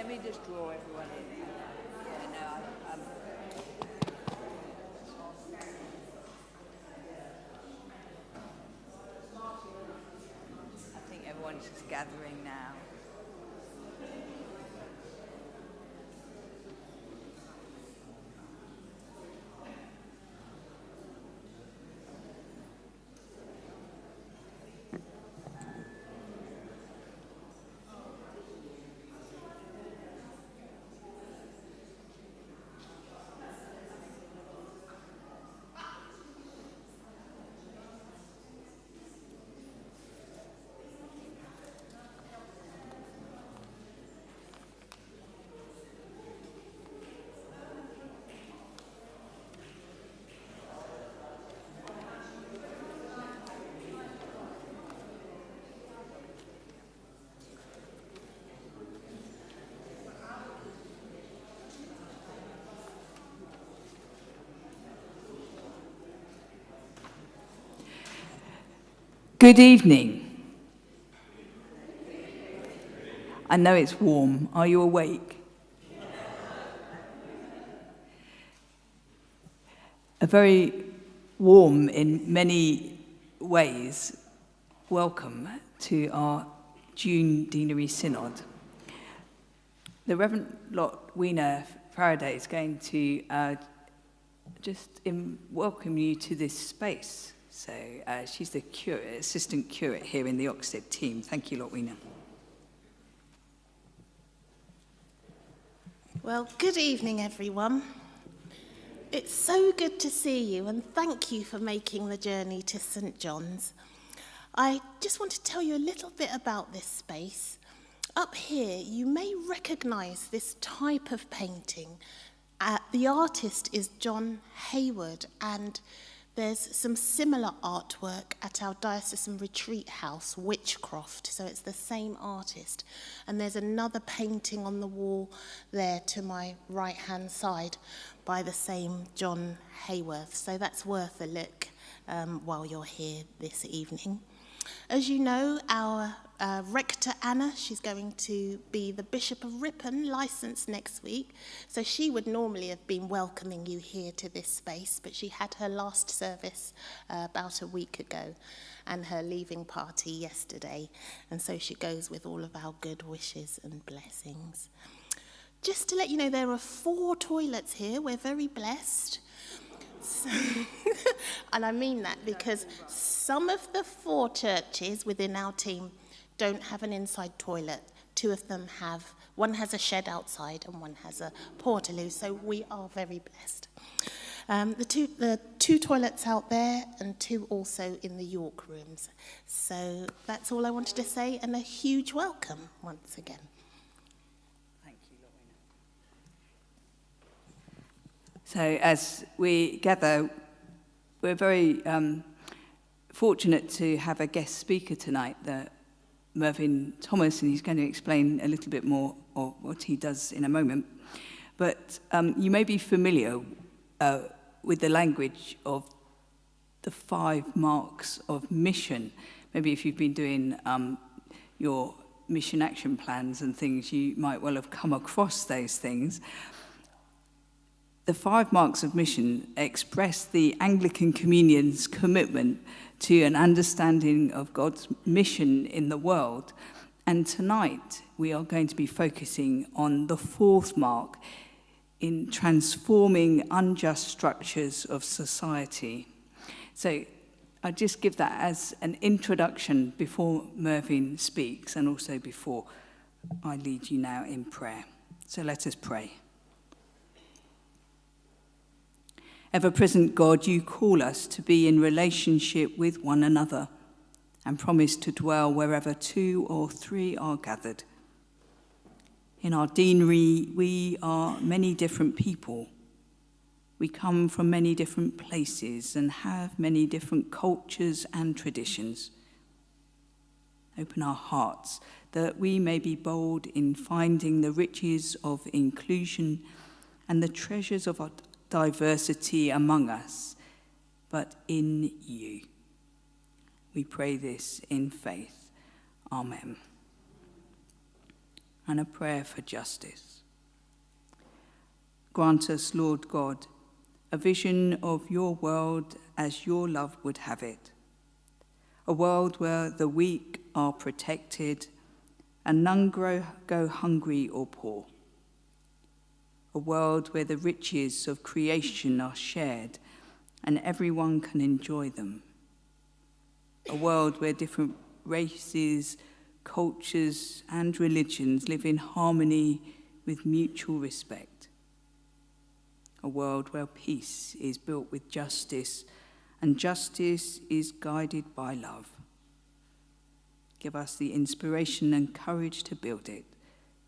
Let me just draw everyone in. Yeah, no, I think everyone's just gathering now. Good evening. I know it's warm. Are you awake? A very warm, in many ways, welcome to our June Deanery Synod. The Reverend Lot Weena Faraday is going to welcome you to this space. So she's the assistant curate here in the Oxted team. Thank you, Lot Weena. Well, good evening, everyone. It's so good to see you, and thank you for making the journey to St. John's. I just want to tell you a little bit about this space. Up here, you may recognise this type of painting. The artist is John Hayward, and there's some similar artwork at our diocesan retreat house, Witchcroft, so it's the same artist. And there's another painting on the wall there to my right-hand side by the same John Hayward, so that's worth a look while you're here this evening. As you know, our Rector Anna, she's going to be the Bishop of Ripon, licensed next week. So she would normally have been welcoming you here to this space, but she had her last service about a week ago and her leaving party yesterday. And so she goes with all of our good wishes and blessings. Just to let you know, there are 4 toilets here. We're very blessed. So, and I mean that because some of the 4 churches within our team don't have an inside toilet. 2 of them have. One has a shed outside and one has a portaloo, so we are very blessed. The two toilets out there and 2 also in the York rooms. So that's all I wanted to say, and a huge welcome once again. So as we gather, we're very fortunate to have a guest speaker tonight, Mervyn Thomas, and he's going to explain a little bit more of what he does in a moment. But you may be familiar with the language of the 5 marks of mission. Maybe if you've been doing your mission action plans and things, you might well have come across those things. The 5 marks of mission express the Anglican Communion's commitment to an understanding of God's mission in the world. And tonight, we are going to be focusing on the 4th mark in transforming unjust structures of society. So I'll just give that as an introduction before Mervyn speaks and also before I lead you now in prayer. So let us pray. Ever-present God, you call us to be in relationship with one another and promise to dwell wherever 2 or 3 are gathered. In our deanery, we are many different people. We come from many different places and have many different cultures and traditions. Open our hearts that we may be bold in finding the riches of inclusion and the treasures of our diversity among us, but in you. We pray this in faith. Amen. and a prayer for justice. Grant us, Lord God, a vision of your world as your love would have it, a world where the weak are protected and none go hungry or poor, a world where the riches of creation are shared and everyone can enjoy them, a world where different races, cultures and religions live in harmony with mutual respect, a world where peace is built with justice and justice is guided by love. Give us the inspiration and courage to build it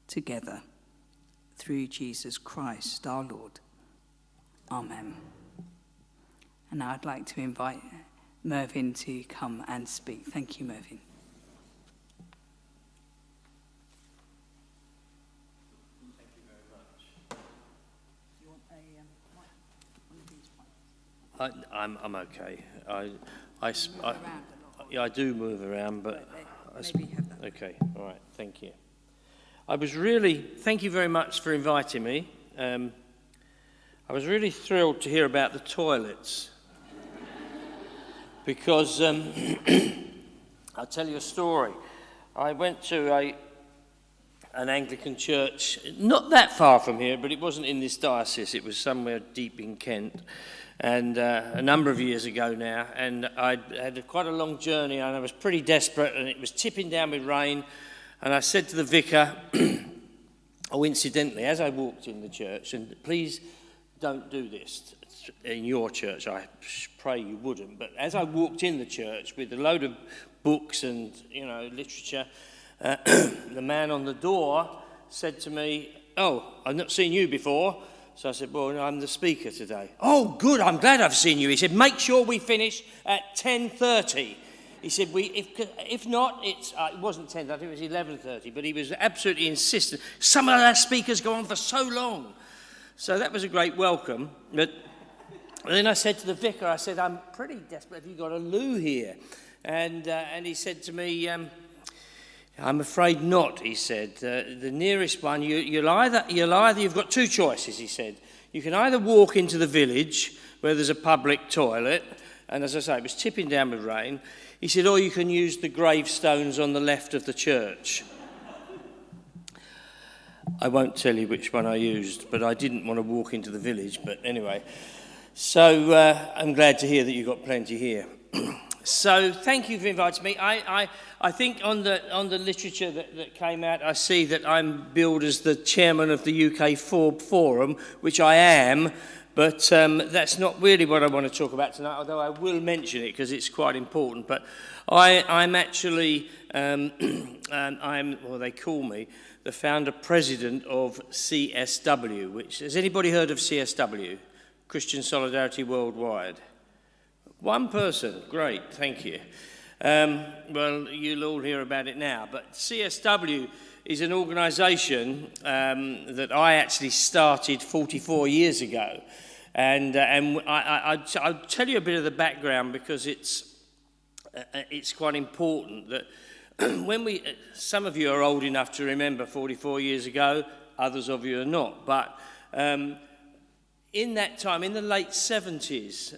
together through Jesus Christ our Lord. Amen. And now I'd like to invite Mervyn to come and speak. Thank you, Mervyn. Thank you very much. You want one of these ones? I'm okay. I do move around, but maybe have that. Okay. All right. Thank you. Thank you very much for inviting me. I was really thrilled to hear about the toilets because I'll tell you a story. I went to an Anglican church, not that far from here, but it wasn't in this diocese. It was somewhere deep in Kent, and a number of years ago now. And I had quite a long journey, and I was pretty desperate, and it was tipping down with rain. And I said to the vicar, incidentally, as I walked in the church, and please don't do this in your church, I pray you wouldn't, but as I walked in the church with a load of books and, literature, the man on the door said to me, I've not seen you before. So I said, well, I'm the speaker today. Oh, good, I'm glad I've seen you. He said, make sure we finish at 10:30. He said, if not, it wasn't 10:30, it was 11:30, but he was absolutely insistent. Some of our speakers go on for so long. So that was a great welcome. But then I said to the vicar, I'm pretty desperate. Have you got a loo here? And he said to me, I'm afraid not, he said. The nearest one, you've got two choices, he said. You can either walk into the village where there's a public toilet, and as I say, it was tipping down with rain. He said, or you can use the gravestones on the left of the church. I won't tell you which one I used, but I didn't want to walk into the village, but anyway. So I'm glad to hear that you've got plenty here. So thank you for inviting me. I think on the literature that came out, I see that I'm billed as the chairman of the UK Forum, which I am, but that's not really what I want to talk about tonight, although I will mention it because it's quite important. But I'm actually, they call me the founder-president of CSW, which, has anybody heard of CSW? Christian Solidarity Worldwide. One person, great, thank you. Well, you'll all hear about it now, but CSW is an organisation that I actually started 44 years ago. And I'll tell you a bit of the background because it's quite important that when some of you are old enough to remember 44 years ago, others of you are not, but in that time, in the late 70s,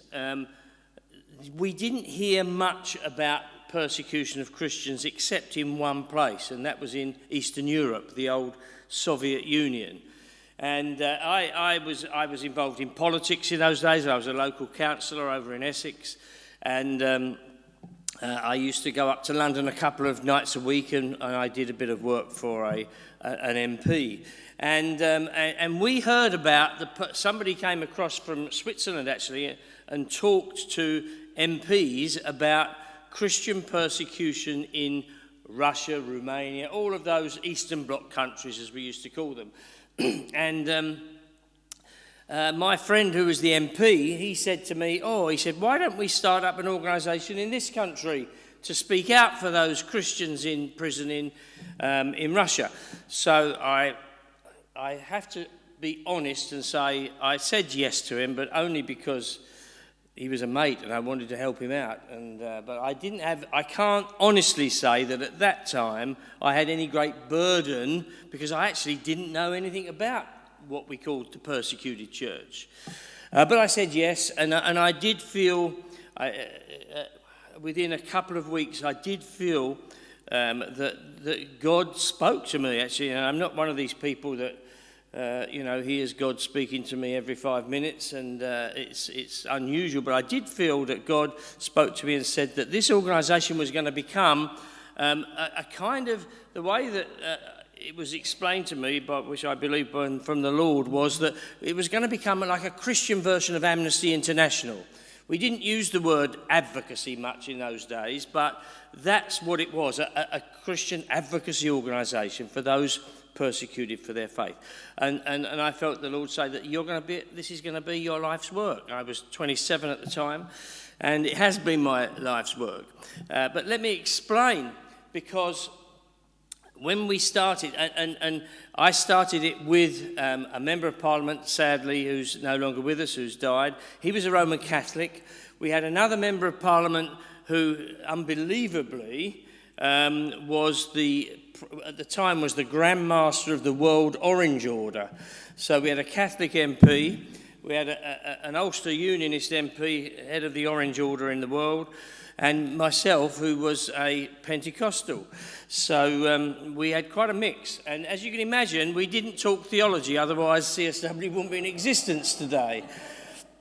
we didn't hear much about persecution of Christians except in one place, and that was in Eastern Europe, the old Soviet Union. And I was involved in politics in those days. I was a local councillor over in Essex, and I used to go up to London a couple of nights a week, and I did a bit of work for an MP. And we heard about somebody came across from Switzerland actually and talked to MPs about Christian persecution in Russia, Romania, all of those Eastern Bloc countries, as we used to call them. And my friend who was the MP, he said to me, why don't we start up an organisation in this country to speak out for those Christians in prison in Russia? So I have to be honest and say I said yes to him, but only because he was a mate and I wanted to help him out. But I can't honestly say that at that time I had any great burden, because I actually didn't know anything about what we called the persecuted church. But I said yes, and I did feel, within a couple of weeks, I did feel that God spoke to me, actually. And I'm not one of these people that, hears God speaking to me every 5 minutes, and it's unusual. But I did feel that God spoke to me and said that this organisation was going to become a kind of, the way that it was explained to me, but which I believe from the Lord, was that it was going to become like a Christian version of Amnesty International. We didn't use the word advocacy much in those days, but that's what it was, a Christian advocacy organisation for those persecuted for their faith. And I felt the Lord say that this is going to be your life's work. I was 27 at the time, and it has been my life's work. But let me explain, because when we started, and I started it with a member of Parliament, sadly, who's no longer with us, who's died. He was a Roman Catholic. We had another member of Parliament who, unbelievably, at the time was the Grand Master of the World Orange Order. So we had a Catholic MP, we had an Ulster Unionist MP, head of the Orange Order in the world, and myself, who was a Pentecostal. So we had quite a mix. And as you can imagine, we didn't talk theology, otherwise CSW wouldn't be in existence today.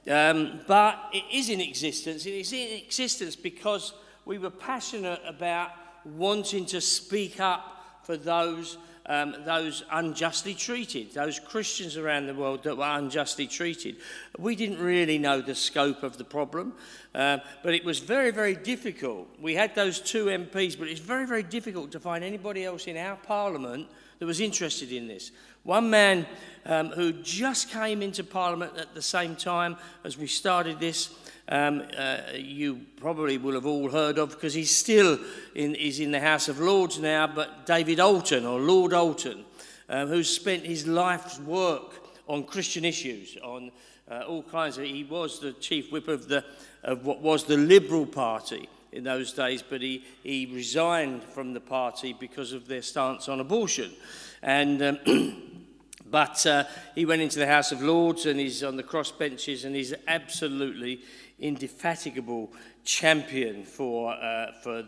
But it is in existence. It is in existence because we were passionate about wanting to speak up for those unjustly treated, those Christians around the world that were unjustly treated. We didn't really know the scope of the problem, but it was very, very difficult. We had those two MPs, but it's very, very difficult to find anybody else in our Parliament that was interested in this. One man who just came into Parliament at the same time as we started this, you probably will have all heard of, because he's still in the House of Lords now, but David Alton, or Lord Alton, who's spent his life's work on Christian issues, on all kinds of. He was the chief whip of what was the Liberal Party in those days, but he resigned from the party because of their stance on abortion, and. But he went into the House of Lords, and he's on the crossbenches, and he's absolutely indefatigable champion for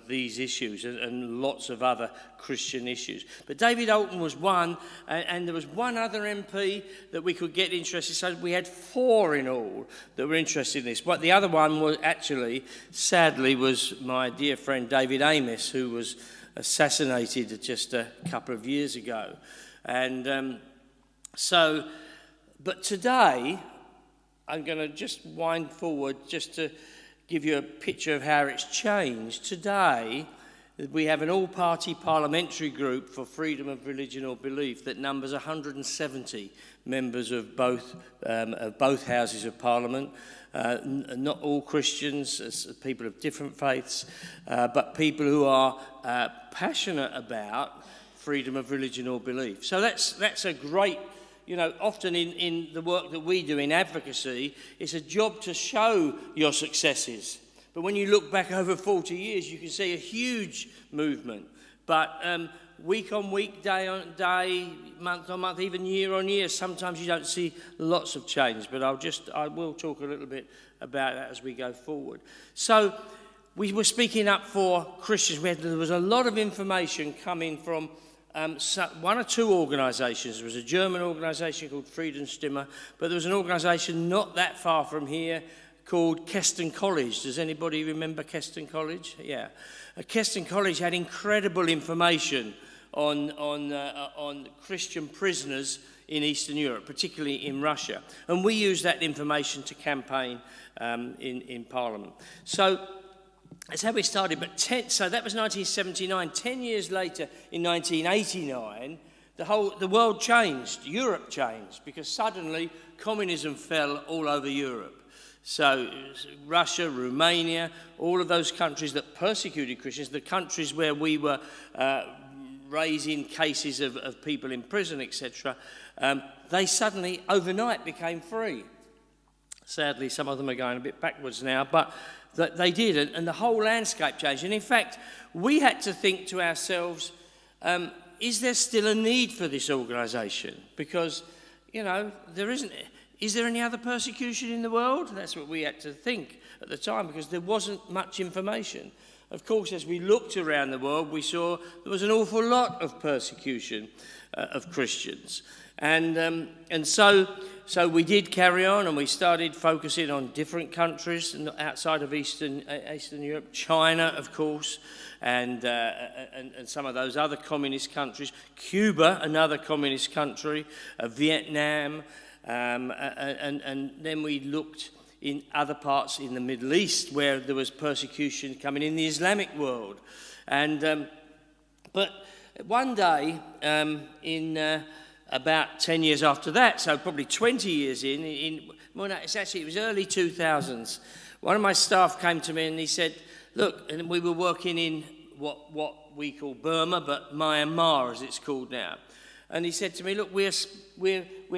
these issues and lots of other Christian issues. But David Alton was one, and there was one other MP that we could get interested. So we had 4 in all that were interested in this. But the other one was actually, sadly, was my dear friend David Amos, who was assassinated just a couple of years ago. And but today, I'm going to just wind forward just to give you a picture of how it's changed. Today, we have an all-party parliamentary group for freedom of religion or belief that numbers 170 members of both houses of Parliament. Not all Christians, people of different faiths, but people who are passionate about freedom of religion or belief. So that's a great. Often in the work that we do in advocacy, it's a job to show your successes. But when you look back over 40 years, you can see a huge movement. But week on week, day on day, month on month, even year on year, sometimes you don't see lots of change. But I will talk a little bit about that as we go forward. So we were speaking up for Christians. There was a lot of information coming from one or two organisations. There was a German organisation called Friedensstimme, but there was an organisation not that far from here called Keston College. Does anybody remember Keston College? Yeah. Keston College had incredible information on Christian prisoners in Eastern Europe, particularly in Russia. And we used that information to campaign in Parliament. So that's how we started. So that was 1979. 10 years later, in 1989, the world changed. Europe changed, because suddenly communism fell all over Europe. So Russia, Romania, all of those countries that persecuted Christians, the countries where we were raising cases of people in prison, etc., they suddenly overnight became free. Sadly, some of them are going a bit backwards now, but they did, and the whole landscape changed. And in fact, we had to think to ourselves, is there still a need for this organisation? Because, there isn't. Is there any other persecution in the world? That's what we had to think at the time, because there wasn't much information. Of course, as we looked around the world, we saw there was an awful lot of persecution of Christians. And so we did carry on, and we started focusing on different countries outside of Eastern Europe, China, of course, and some of those other communist countries, Cuba, another communist country, Vietnam, and then we looked in other parts in the Middle East where there was persecution coming in the Islamic world. But one day, in about 10 years after that, so probably 20 years it was early 2000s, one of my staff came to me and he said, look, and we were working in what we call Burma, but Myanmar as it's called now. And he said to me, look, we're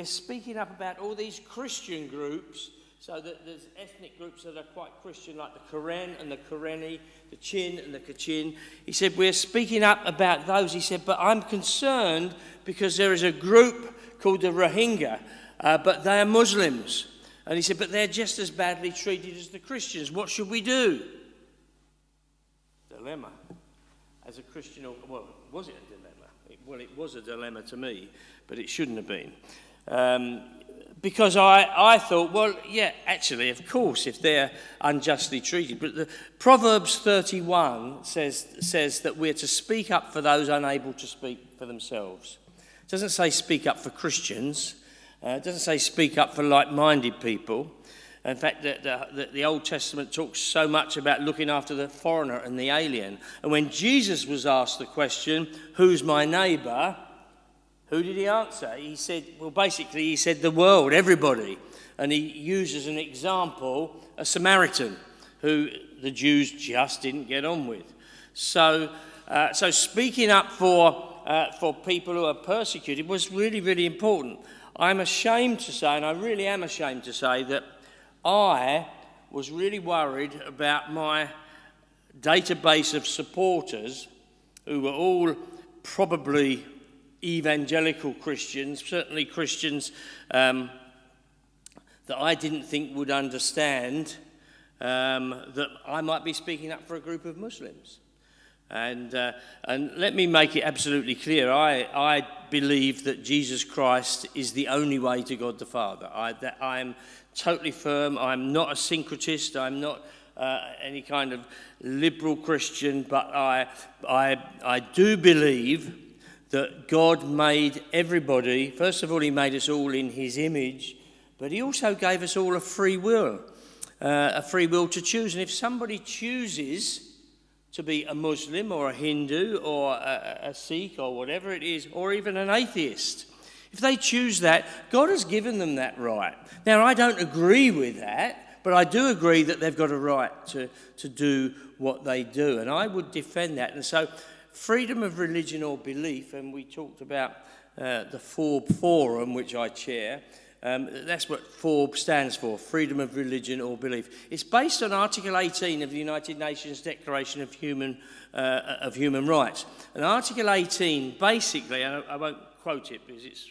speaking up about all these Christian groups, so that there's ethnic groups that are quite Christian, like the Karen and the Karenni, the Chin and the Kachin. He said, we're speaking up about those. He said, but I'm concerned because there is a group called the Rohingya, but they are Muslims. And he said, but they're just as badly treated as the Christians. What should we do? Dilemma. As a Christian, well, was it a dilemma? It was a dilemma to me, but it shouldn't have been. Because I thought, well, yeah, actually, of course, if they're unjustly treated. But the Proverbs 31 says that we're to speak up for those unable to speak for themselves. It doesn't say speak up for Christians. It doesn't say speak up for like-minded people. In fact, the Old Testament talks so much about looking after the foreigner and the alien. And when Jesus was asked the question, who's my neighbour? Who did he answer? He said, he said the world, everybody. And he used as an example a Samaritan who the Jews just didn't get on with. So speaking up for people who are persecuted was really, really important. I'm ashamed to say, and I really am ashamed to say, that I was really worried about my database of supporters who were all probably evangelical Christians, certainly Christians that I didn't think would understand that I might be speaking up for a group of Muslims. And let me make it absolutely clear, I believe that Jesus Christ is the only way to God the Father. I'm totally firm. I'm not a syncretist. I'm not any kind of liberal Christian, but I do believe that God made everybody. First of all, he made us all in his image, but he also gave us all a free will to choose. And if somebody chooses to be a Muslim or a Hindu or a Sikh or whatever it is, or even an atheist, if they choose that, God has given them that right. Now, I don't agree with that, but I do agree that they've got a right to do what they do, and I would defend that. And so freedom of religion or belief, and we talked about the FORB Forum, which I chair. That's what FORB stands for, freedom of religion or belief. It's based on Article 18 of the United Nations Declaration of Human Rights. And Article 18, basically, I won't quote it because it's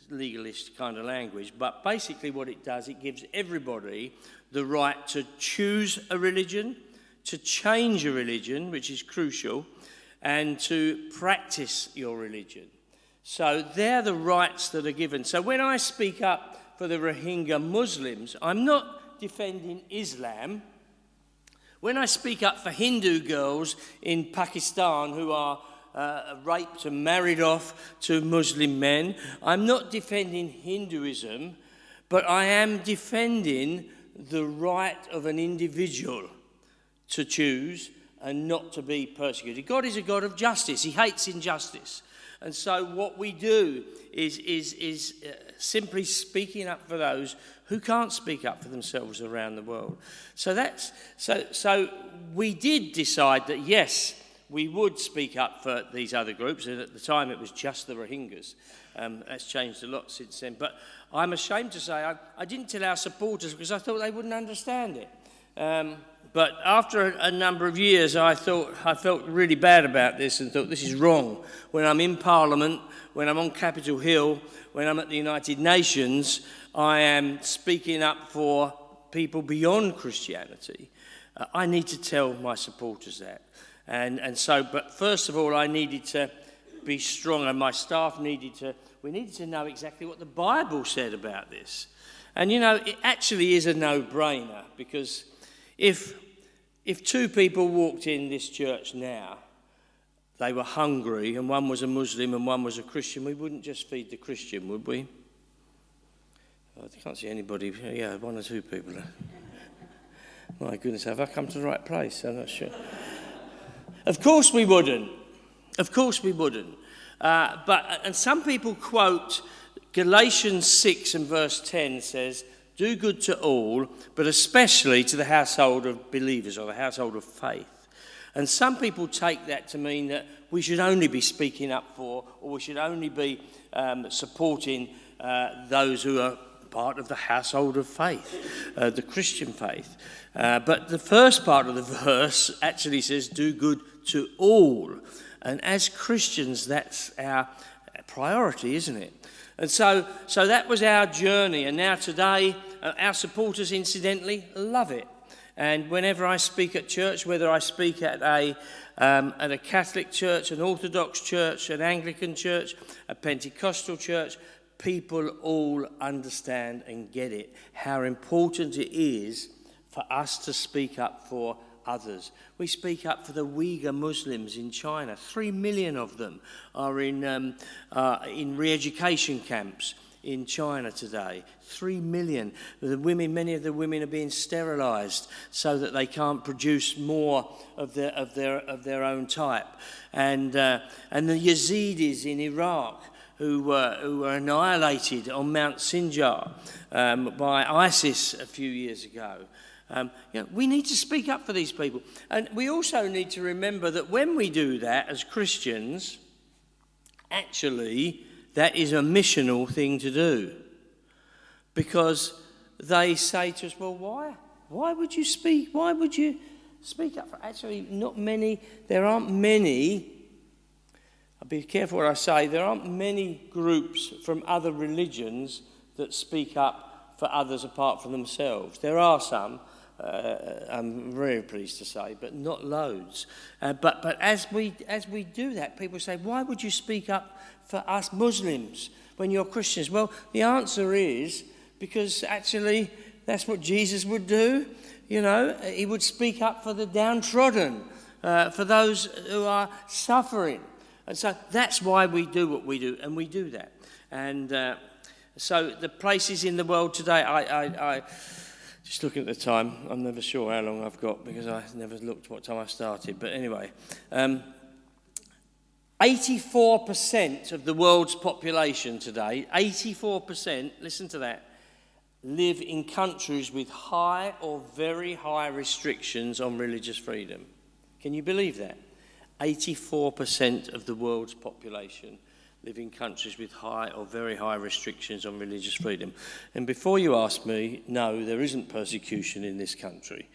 legalist kind of language, but basically what it does, it gives everybody the right to choose a religion, to change a religion, which is crucial, and to practice your religion. So they're the rights that are given. So when I speak up for the Rohingya Muslims, I'm not defending Islam. When I speak up for Hindu girls in Pakistan who are raped and married off to Muslim men, I'm not defending Hinduism, but I am defending the right of an individual to choose and not to be persecuted. God is a God of justice. He hates injustice. And so what we do is simply speaking up for those who can't speak up for themselves around the world. So we did decide that, yes, we would speak up for these other groups, and at the time it was just the Rohingyas. That's changed a lot since then. But I'm ashamed to say I didn't tell our supporters because I thought they wouldn't understand it. But after a number of years, I felt really bad about this and thought this is wrong. When I'm in Parliament, when I'm on Capitol Hill, when I'm at the United Nations, I am speaking up for people beyond Christianity. I need to tell my supporters that. But first of all, I needed to be strong, and my staff we needed to know exactly what the Bible said about this. And it actually is a no-brainer, because if two people walked in this church now, they were hungry, and one was a Muslim and one was a Christian, we wouldn't just feed the Christian, would we? I can't see anybody. Yeah, one or two people. My goodness, have I come to the right place? I'm not sure. Of course we wouldn't. Of course we wouldn't. And some people quote Galatians 6 and verse 10 says, "Do good to all, but especially to the household of believers," or the household of faith. And some people take that to mean that we should only be speaking up for, or we should only be supporting those who are part of the household of faith, the Christian faith. But the first part of the verse actually says, "Do good to all." And as Christians, that's our priority, isn't it? And so that was our journey. And now today, our supporters, incidentally, love it. And whenever I speak at church, whether I speak at a Catholic church, an Orthodox church, an Anglican church, a Pentecostal church, people all understand and get it, how important it is for us to speak up for others. We speak up for the Uyghur Muslims in China. 3 million of them are in re-education camps in China today. 3 million. Many of the women are being sterilised so that they can't produce more of their own type. And the Yazidis in Iraq, who were annihilated on Mount Sinjar by ISIS a few years ago. We need to speak up for these people. And we also need to remember that when we do that as Christians, actually, that is a missional thing to do. Because they say to us, well, why would you speak? Why would you speak up for? Actually, there aren't many. I'll be careful what I say. There aren't many groups from other religions that speak up for others apart from themselves. There are some, I'm very pleased to say, but not loads. But as we do that, people say, why would you speak up for us Muslims when you're Christians? Well, the answer is because actually that's what Jesus would do. He would speak up for the downtrodden, for those who are suffering. And so that's why we do what we do, and we do that. And so the places in the world today, I just looking at the time, I'm never sure how long I've got because I never looked what time I started. But anyway, 84% of the world's population today, 84%, listen to that, live in countries with high or very high restrictions on religious freedom. Can you believe that? 84% of the world's population live in countries with high or very high restrictions on religious freedom. And before you ask me, no, there isn't persecution in this country.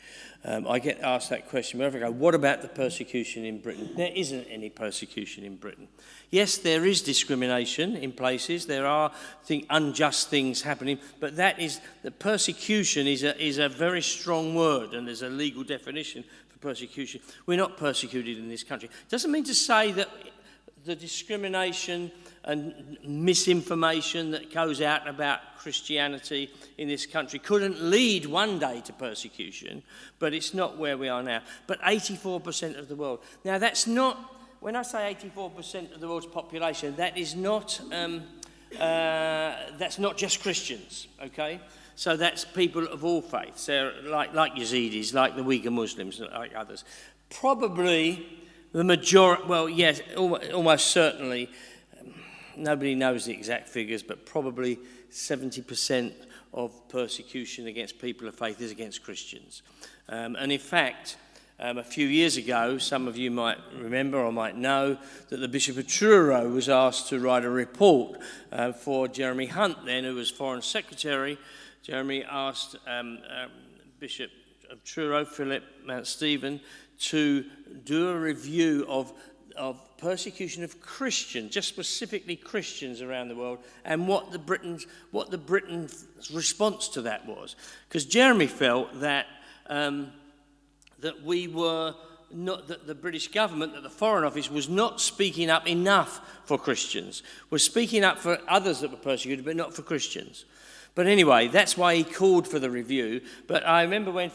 I get asked that question wherever I go, what about the persecution in Britain? There isn't any persecution in Britain. Yes, there is discrimination in places. There are unjust things happening, but the persecution is a very strong word, and there's a legal definition for persecution. We're not persecuted in this country. Doesn't mean to say that the discrimination and misinformation that goes out about Christianity in this country couldn't lead one day to persecution, but it's not where we are now. But 84% of the world. Now, that's not, when I say 84% of the world's population, that is not, that's not just Christians, okay? So that's people of all faiths, like Yazidis, like the Uyghur Muslims, like others. Probably the majority, well, yes, almost certainly, nobody knows the exact figures, but probably 70% of persecution against people of faith is against Christians. And in fact, A few years ago, some of you might remember or might know that the Bishop of Truro was asked to write a report for Jeremy Hunt then, who was Foreign Secretary. Jeremy asked Bishop of Truro, Philip Mount Stephen, to do a review of persecution of Christians, just specifically Christians around the world, and what the Britain's response to that was. Because Jeremy felt that we were not, that the British government, that the Foreign Office was not speaking up enough for Christians, was speaking up for others that were persecuted, but not for Christians. But anyway, that's why he called for the review. But I remember when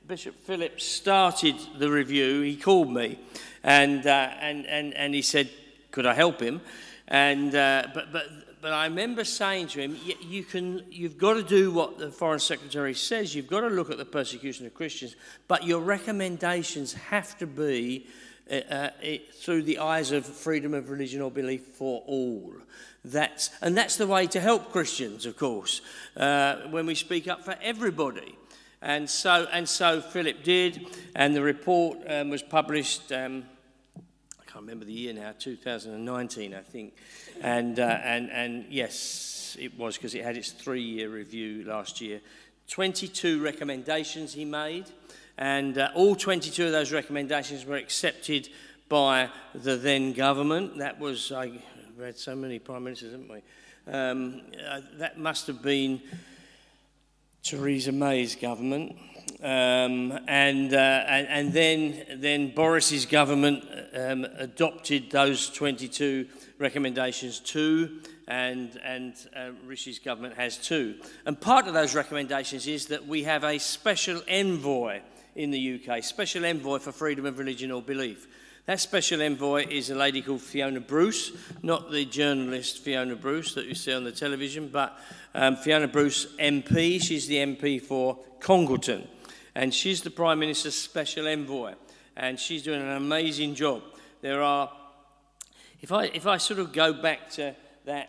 Bishop Philip started the review, he called me, and he said, could I help him? And but I remember saying to him, you've got to do what the Foreign Secretary says. You've got to look at the persecution of Christians, but your recommendations have to be through the eyes of freedom of religion or belief for all. That's the way to help Christians, of course, when we speak up for everybody. And so Philip did, and the report was published. I can't remember the year now, 2019, I think. And yes, it was, because it had its 3-year review last year. 22 recommendations he made, and all 22 of those recommendations were accepted by the then government. That was, I read so many prime ministers, haven't we? That must have been Theresa May's government, and then Boris's government adopted those 22 recommendations too, and Rishi's government has too. And part of those recommendations is that we have a special envoy in the UK, special envoy for freedom of religion or belief. That special envoy is a lady called Fiona Bruce, not the journalist Fiona Bruce that you see on the television, but Fiona Bruce MP. She's the MP for Congleton, and she's the Prime Minister's special envoy, and she's doing an amazing job. There are, if I sort of go back to that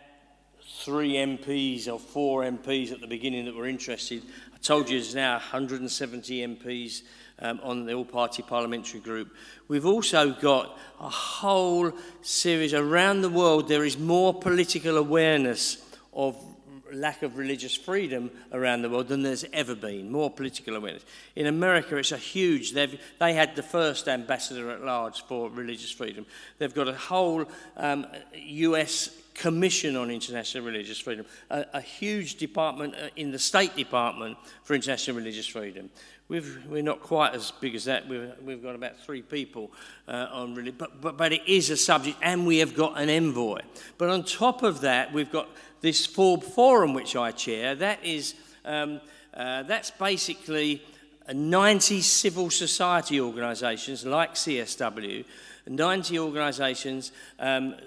3 MPs or 4 MPs at the beginning that were interested, I told you there's now 170 MPs on the all-party parliamentary group. We've also got a whole series around the world. There is more political awareness of lack of religious freedom around the world than there's ever been. More political awareness. In America, it's a huge. They had the first ambassador at large for religious freedom. They've got a whole US Commission on International Religious Freedom, a huge department in the State Department for International Religious Freedom. We're not quite as big as that. We've got about 3 people on religion, but it is a subject, and we have got an envoy. But on top of that, we've got this Forb Forum, which I chair. That is that's basically 90 civil society organisations like CSW. 90 organisations,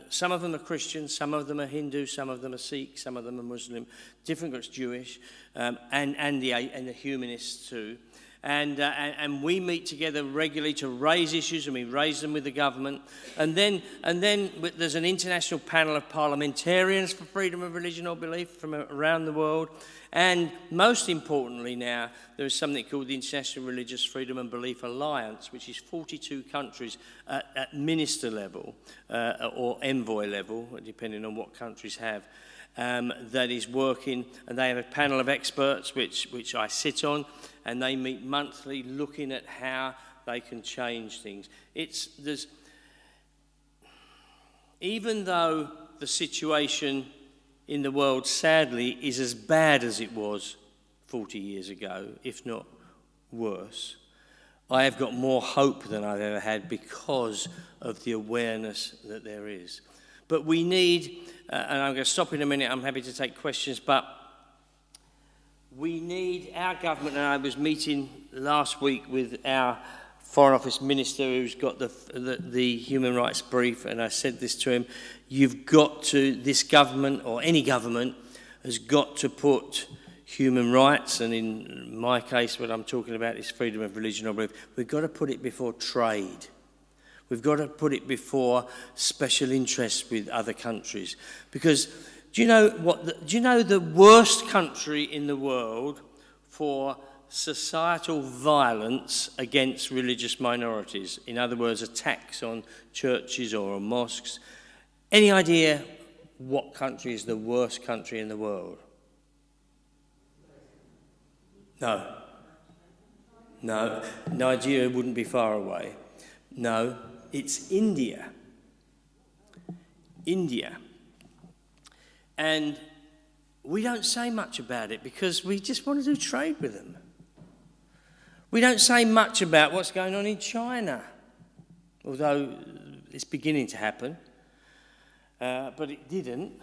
some of them are Christian, some of them are Hindu, some of them are Sikh, some of them are Muslim, different groups, Jewish, and the humanists too. And we meet together regularly to raise issues, and we raise them with the government. And then there's an international panel of parliamentarians for freedom of religion or belief from around the world. And most importantly now, there is something called the International Religious Freedom and Belief Alliance, which is 42 countries at minister level or envoy level, depending on what countries have, that is working. And they have a panel of experts, which I sit on, and they meet monthly looking at how they can change things. Even though the situation in the world, sadly, is as bad as it was 40 years ago, if not worse, I have got more hope than I've ever had because of the awareness that there is. But we need, and I'm going to stop in a minute, I'm happy to take questions, but we need, our government, and I was meeting last week with our Foreign Office Minister who's got the human rights brief, and I said this to him, you've got to, this government, or any government, has got to put human rights, and in my case what I'm talking about is freedom of religion or belief, we've got to put it before trade. We've got to put it before special interests with other countries. Because do you know the worst country in the world for societal violence against religious minorities. In other words, attacks on churches or on mosques. Any idea what country is the worst country in the world? No. No. Nigeria wouldn't be far away. No. It's India. India. And we don't say much about it because we just want to do trade with them. We don't say much about what's going on in China, although it's beginning to happen, but it didn't.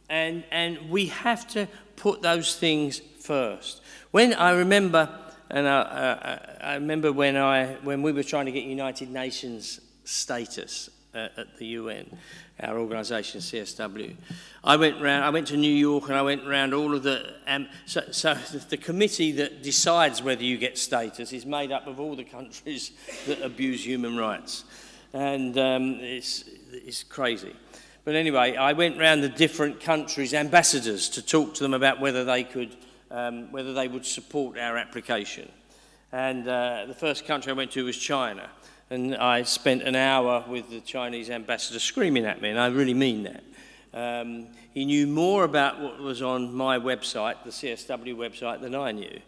And we have to put those things first. When I remember, I remember when we were trying to get United Nations status at the UN, our organisation CSW, I went to New York and I went round all of the, so the committee that decides whether you get status is made up of all the countries that abuse human rights. And it's crazy. But anyway, I went round the different countries' ambassadors to talk to them about whether they could, whether they would support our application. And the first country I went to was China. And I spent an hour with the Chinese ambassador screaming at me, and I really mean that. He knew more about what was on my website, the CSW website, than I knew.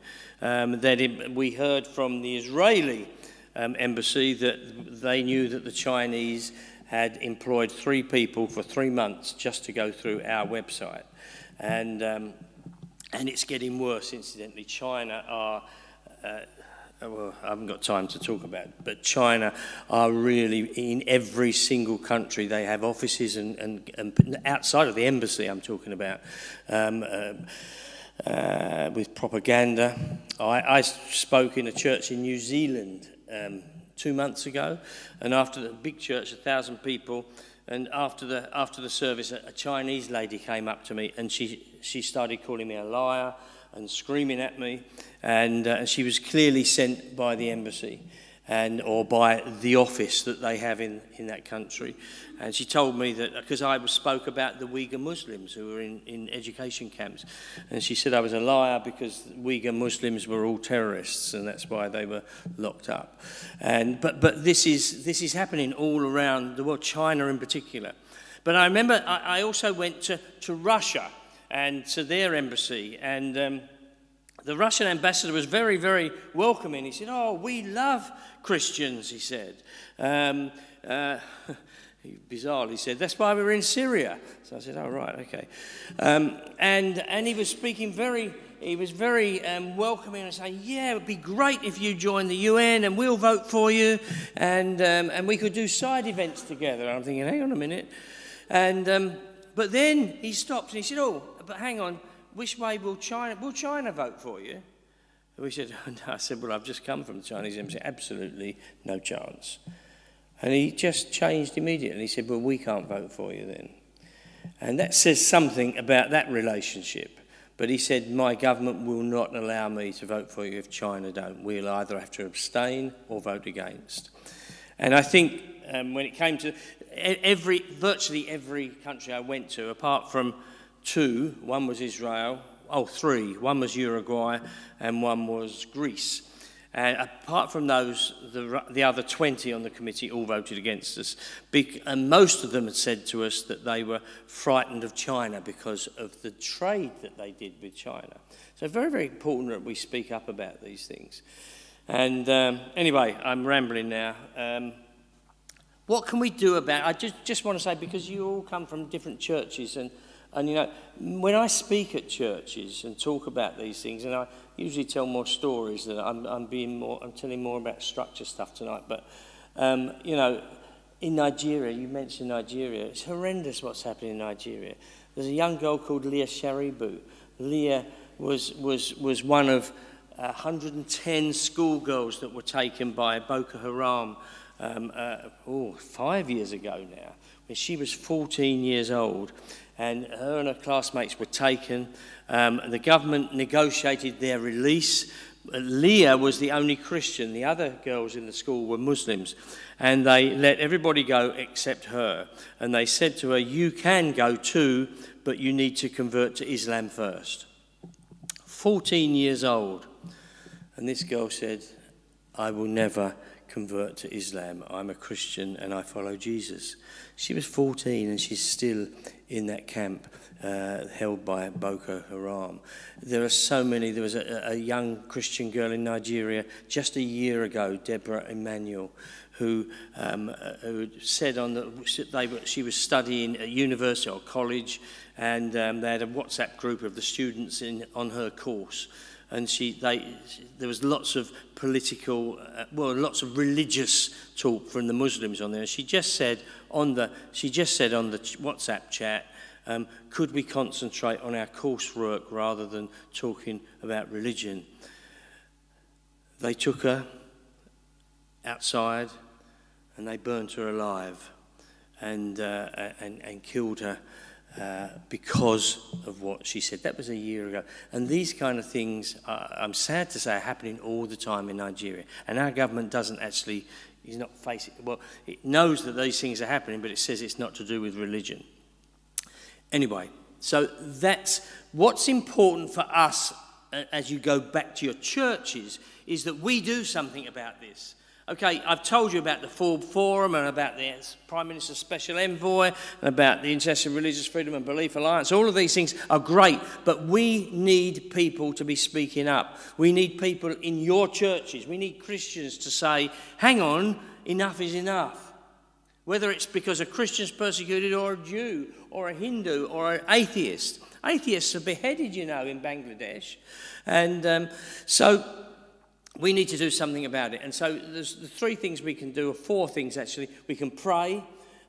We heard from the Israeli embassy that they knew that the Chinese had employed 3 people for 3 months just to go through our website. And it's getting worse, incidentally. China are... well, I haven't got time to talk about it, but China are really, in every single country, they have offices and outside of the embassy I'm talking about, with propaganda. I spoke in a church in New Zealand 2 months ago, and after the big church, 1,000 people, and after the service, a Chinese lady came up to me, and she started calling me a liar and screaming at me, and she was clearly sent by the embassy or by the office that they have in that country. And she told me that, because I spoke about the Uyghur Muslims who were in education camps, and she said I was a liar because Uyghur Muslims were all terrorists and that's why they were locked up. But this is happening all around the world, China in particular. But I remember I also went to Russia and to their embassy, and the Russian ambassador was very, very welcoming. He said, "Oh, we love Christians," he said. Bizarrely, he said, "That's why we're in Syria." So I said, "Oh, right, okay." And he was speaking very welcoming and saying, "Yeah, it would be great if you joined the UN and we'll vote for you, and we could do side events together." And I'm thinking, hang on a minute. But then he stopped and he said, "Oh, but hang on, which way will China vote for you?" And we said, no. I said, "Well, I've just come from the Chinese embassy, absolutely no chance." And he just changed immediately. He said, "Well, we can't vote for you then." And that says something about that relationship. But he said, "My government will not allow me to vote for you if China don't. We'll either have to abstain or vote against." And I think when it came to virtually every country I went to, apart from 2, one was Israel, 3, one was Uruguay, and one was Greece. And apart from those, the other 20 on the committee all voted against us. And most of them had said to us that they were frightened of China because of the trade that they did with China. So very, very important that we speak up about these things. And anyway, I'm rambling now. What can we do about it? I just want to say, because you all come from different churches, and you know, when I speak at churches and talk about these things, and I usually tell more stories, that I'm telling more about structure stuff tonight, but you know, in Nigeria, you mentioned Nigeria, it's horrendous what's happening in Nigeria. There's a young girl called Leah Sharibu. Leah was one of 110 schoolgirls that were taken by Boko Haram 5 years ago now, when she was 14 years old, and her and her classmates were taken. The government negotiated their release. Leah was the only Christian. The other girls in the school were Muslims, and they let everybody go except her. And they said to her, "You can go too, but you need to convert to Islam first." 14 years old. And this girl said, I will never convert to Islam. I'm a Christian and I follow Jesus. She was 14 and she's still in that camp held by Boko Haram. There are so many. There was a young Christian girl in Nigeria just a year ago, Deborah Emmanuel, who said she was studying at university or college, and they had a WhatsApp group of the students on her course. And there was lots of political, lots of religious talk from the Muslims on there. And she just said on the WhatsApp chat, could we concentrate on our coursework rather than talking about religion? They took her outside and they burnt her alive and killed her. Because of what she said. That was a year ago. And these kind of things, I'm sad to say, are happening all the time in Nigeria. And our government is not facing, it knows that these things are happening, but it says it's not to do with religion. Anyway, so that's what's important for us as you go back to your churches, is that we do something about this. Okay, I've told you about the Forbes Forum and about the Prime Minister's Special Envoy and about the International Religious Freedom and Belief Alliance. All of these things are great, but we need people to be speaking up. We need people in your churches. We need Christians to say, hang on, enough is enough. Whether it's because a Christian's persecuted or a Jew or a Hindu or an atheist. Atheists are beheaded, in Bangladesh. And so we need to do something about it. And so there's the three things we can do, or four things actually. We can pray,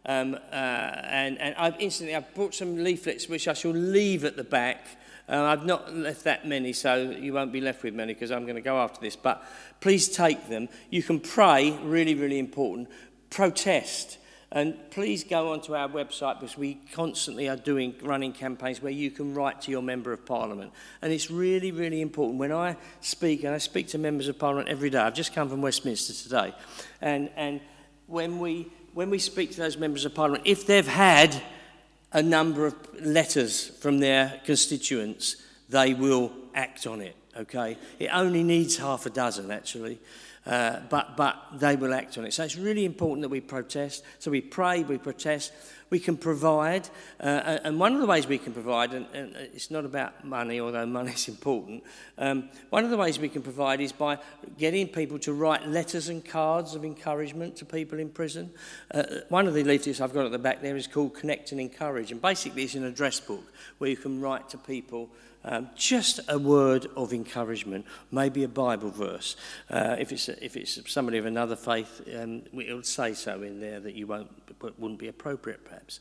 and I've brought some leaflets which I shall leave at the back. I've not left that many, so you won't be left with many because I'm going to go after this. But please take them. You can pray, really, really important. Protest. And please go onto our website, because we constantly are running campaigns where you can write to your Member of Parliament. And it's really, really important. When I speak, and I speak to Members of Parliament every day, I've just come from Westminster today, and when we speak to those Members of Parliament, if they've had a number of letters from their constituents, they will act on it, okay? It only needs half a dozen, actually. But they will act on it. So it's really important that we protest. So we pray, we protest, we can provide. And one of the ways we can provide, and it's not about money, although money is important, one of the ways we can provide is by getting people to write letters and cards of encouragement to people in prison. One of the leaflets I've got at the back there is called Connect and Encourage. And basically it's an address book where you can write to people just a word of encouragement, maybe a Bible verse. If it's somebody of another faith, it'll say so in there that wouldn't be appropriate, perhaps.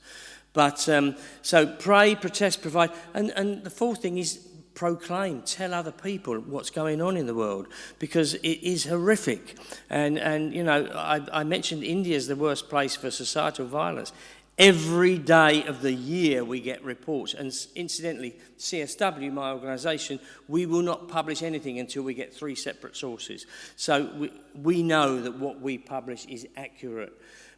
But so pray, protest, provide, and the fourth thing is proclaim, tell other people what's going on in the world, because it is horrific. And I mentioned India is the worst place for societal violence. Every day of the year we get reports, and incidentally, CSW, my organisation, we will not publish anything until we get 3 separate sources. So we know that what we publish is accurate.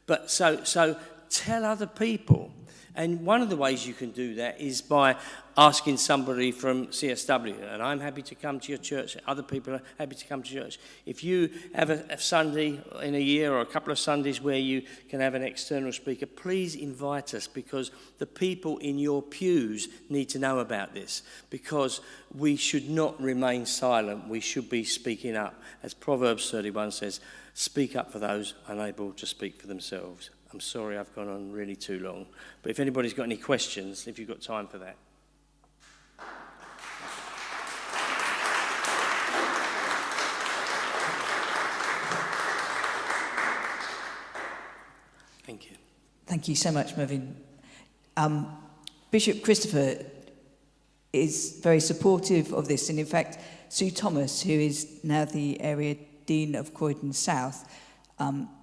But so tell other people. And one of the ways you can do that is by asking somebody from CSW, and I'm happy to come to your church, other people are happy to come to church. If you have a Sunday in a year or a couple of Sundays where you can have an external speaker, please invite us, because the people in your pews need to know about this, because we should not remain silent. We should be speaking up. As Proverbs 31 says, speak up for those unable to speak for themselves. I'm sorry I've gone on really too long. But if anybody's got any questions, if you've got time for that. Thank you. Thank you so much, Mervyn. Bishop Christopher is very supportive of this. And in fact, Sue Thomas, who is now the area Dean of Croydon South,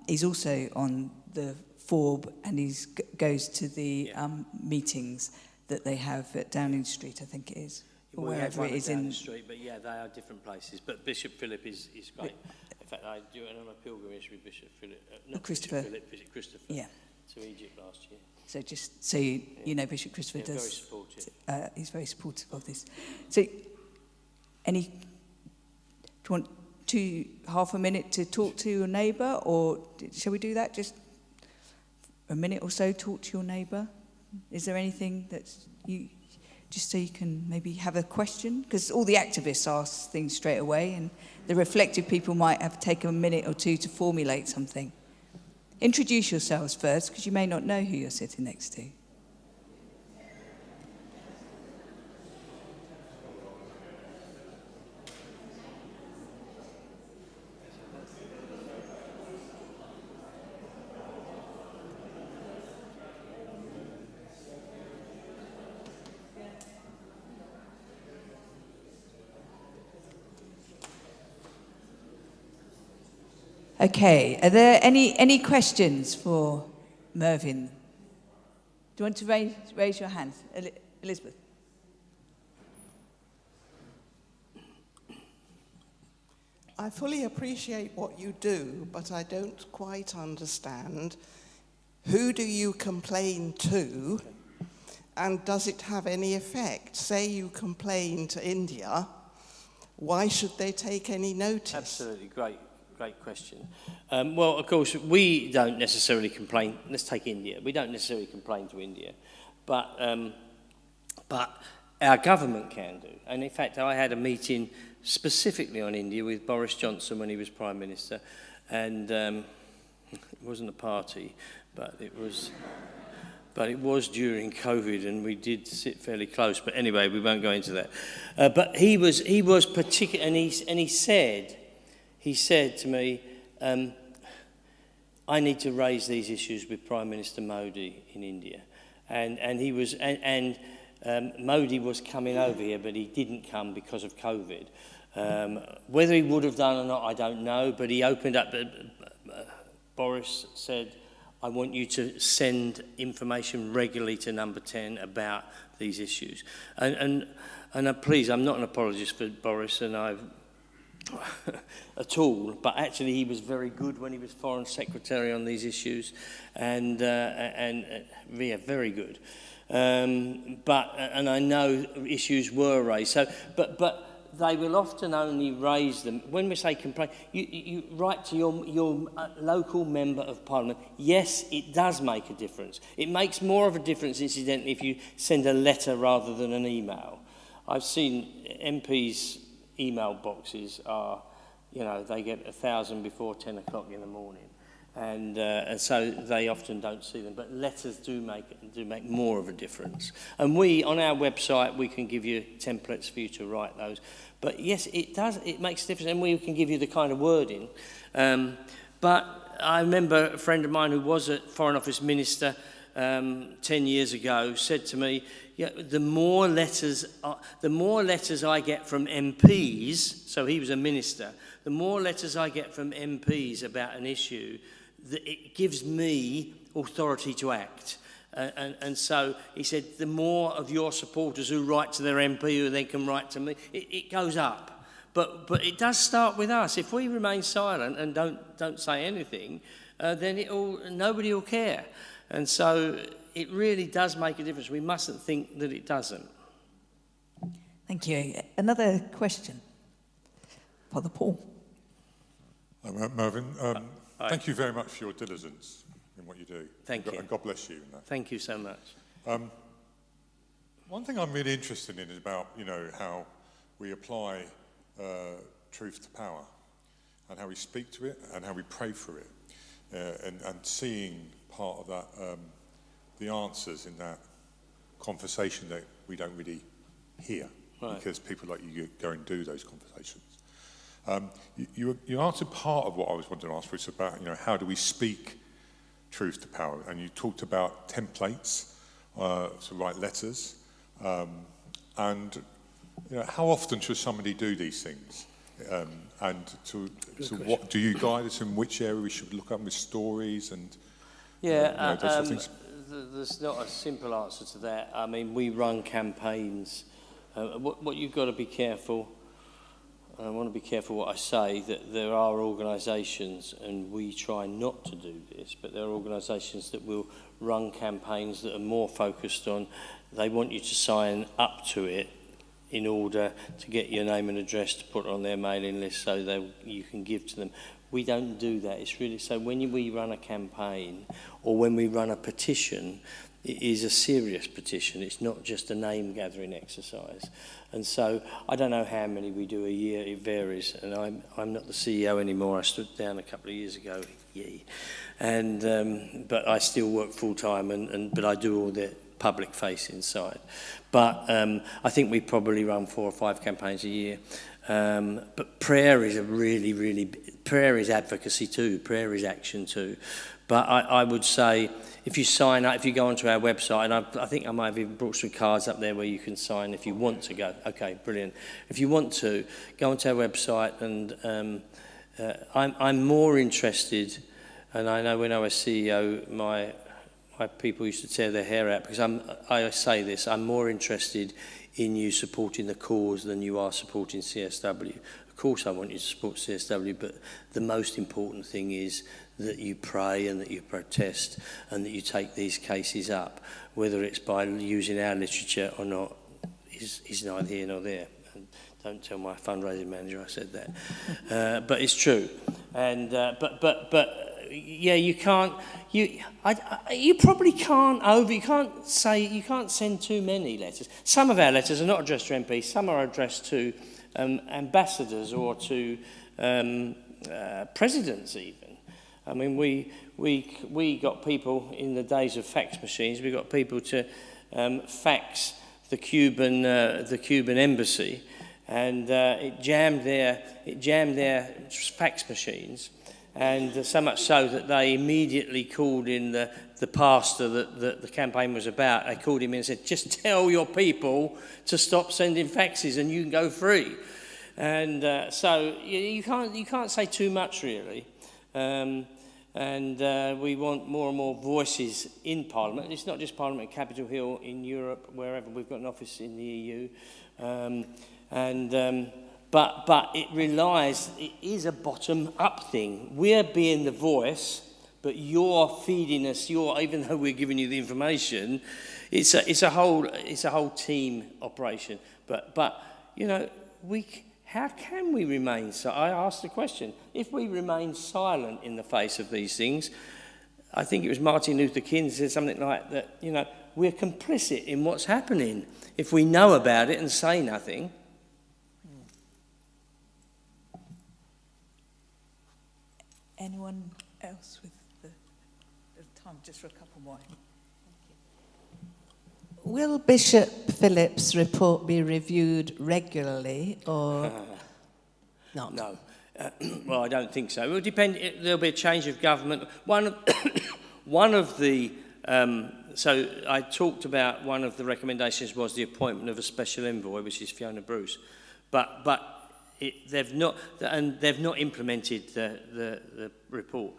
is also on the Forb, and he goes to the meetings that they have at Downing Street, I think it is, or wherever it is in Street. But yeah, they are different places. But Bishop Philip is great. In fact, I do it on a pilgrimage with Bishop Philip, not Christopher. Bishop Christopher, to Egypt last year. So just so you know, Bishop Christopher does. Very supportive. He's very supportive of this. So, do you want half a minute to talk to your neighbour, or shall we do that? Just a minute or so, talk to your neighbour. Is there anything that you, just so you can maybe have a question? Because all the activists ask things straight away, and the reflective people might have taken a minute or two to formulate something. Introduce yourselves first, because you may not know who you're sitting next to. Okay, are there any questions for Mervyn? Do you want to raise your hand? Elizabeth? I fully appreciate what you do, but I don't quite understand. Who do you complain to, and does it have any effect? Say you complain to India, why should they take any notice? Absolutely, great question. Well, of course, we don't necessarily complain. Let's take India. We don't necessarily complain to India, but our government can do. And in fact, I had a meeting specifically on India with Boris Johnson when he was Prime Minister, and it wasn't a party, but it was during COVID, and we did sit fairly close. But anyway, we won't go into that. But he was particular, and he said to me, I need to raise these issues with Prime Minister Modi in India. And Modi was coming over here, but he didn't come because of COVID. Whether he would have done or not, I don't know, but he opened up. Boris said, I want you to send information regularly to Number 10 about these issues. And please, I'm not an apologist for Boris, and I've at all, but actually he was very good when he was Foreign Secretary on these issues, and yeah, very good. And I know issues were raised. So, but they will often only raise them when we say complain. You write to your local member of Parliament. Yes, it does make a difference. It makes more of a difference, incidentally, if you send a letter rather than an email. I've seen MPs' email boxes are, they get 1,000 before 10 o'clock in the morning, and so they often don't see them. But letters do make more of a difference. And we, on our website, we can give you templates for you to write those. But yes, it does. It makes a difference, and we can give you the kind of wording. But I remember a friend of mine who was a Foreign Office Minister 10 years ago said to me, the more letters I get from MPs, so he was a minister, the more letters I get from MPs about an issue, it gives me authority to act. And so he said, the more of your supporters who write to their MP, who then can write to me, it goes up. But it does start with us. If we remain silent and don't say anything, then nobody will care. And so it really does make a difference. We mustn't think that it doesn't. Thank you. Another question. Father Paul. Hi, Mervyn. Thank you very much for your diligence in what you do. Thank you. And God bless you. Thank you so much. One thing I'm really interested in is about, how we apply truth to power, and how we speak to it, and how we pray for it, and seeing part of that, the answers in that conversation that we don't really hear, right, because people like you go and do those conversations. You answered part of what I was wanting to ask, which is about, how do we speak truth to power? And you talked about templates to write letters, and how often should somebody do these things? And to what do you guide us in which area we should look up with stories and those sort of things? There's not a simple answer to that. I mean, we run campaigns. What you've got to be careful. I want to be careful what I say, that there are organisations, and we try not to do this, but there are organisations that will run campaigns that are more focused on, they want you to sign up to it in order to get your name and address to put on their mailing list so you can give to them. We don't do that. It's really, so when we run a campaign or when we run a petition, it is a serious petition. It's not just a name gathering exercise. And so I don't know how many we do a year. It varies. And I'm not the CEO anymore. I stood down a couple of years ago. Yay. And but I still work full time. But I do all the public facing side. But I think we probably run 4 or 5 campaigns a year. But prayer is prayer is advocacy too. Prayer is action too. But I would say, if you sign up, if you go onto our website, and I think I might have even brought some cards up there where you can sign if you want to go. Okay, brilliant. If you want to, go onto our website, and I'm more interested, and I know when I was CEO, my people used to tear their hair out, because I say this, I'm more interested in you supporting the cause than you are supporting CSW. Of course I want you to support CSW, but the most important thing is that you pray and that you protest and that you take these cases up, whether it's by using our literature or not, is neither here nor there. And don't tell my fundraising manager I said that. But it's true. And yeah, you probably can't you can't send too many letters. Some of our letters are not addressed to MPs, some are addressed to ambassadors or to presidents even. I mean, we got people in the days of fax machines. We got people to fax the Cuban embassy, and it jammed their fax machines, and so much so that they immediately called in the pastor that the campaign was about. They called him in and said, "Just tell your people to stop sending faxes, and you can go free." And so you can't say too much really. And we want more and more voices in Parliament. It's not just Parliament at Capitol Hill, in Europe, wherever. We've got an office in the EU. But it is a bottom-up thing. We're being the voice, but you're feeding us. Even though we're giving you the information, it's a whole team operation. But you know, how can we remain silent? I asked the question. If we remain silent in the face of these things, I think it was Martin Luther King said something like that, you know, we're complicit in what's happening if we know about it and say nothing. Anyone else with the time just for a couple more? Will Bishop Phillips' report be reviewed regularly or not? No. Well, I don't think so. It will depend. There'll be a change of government. One of the... so I talked about one of the recommendations was the appointment of a special envoy, which is Fiona Bruce. But they've not implemented the report.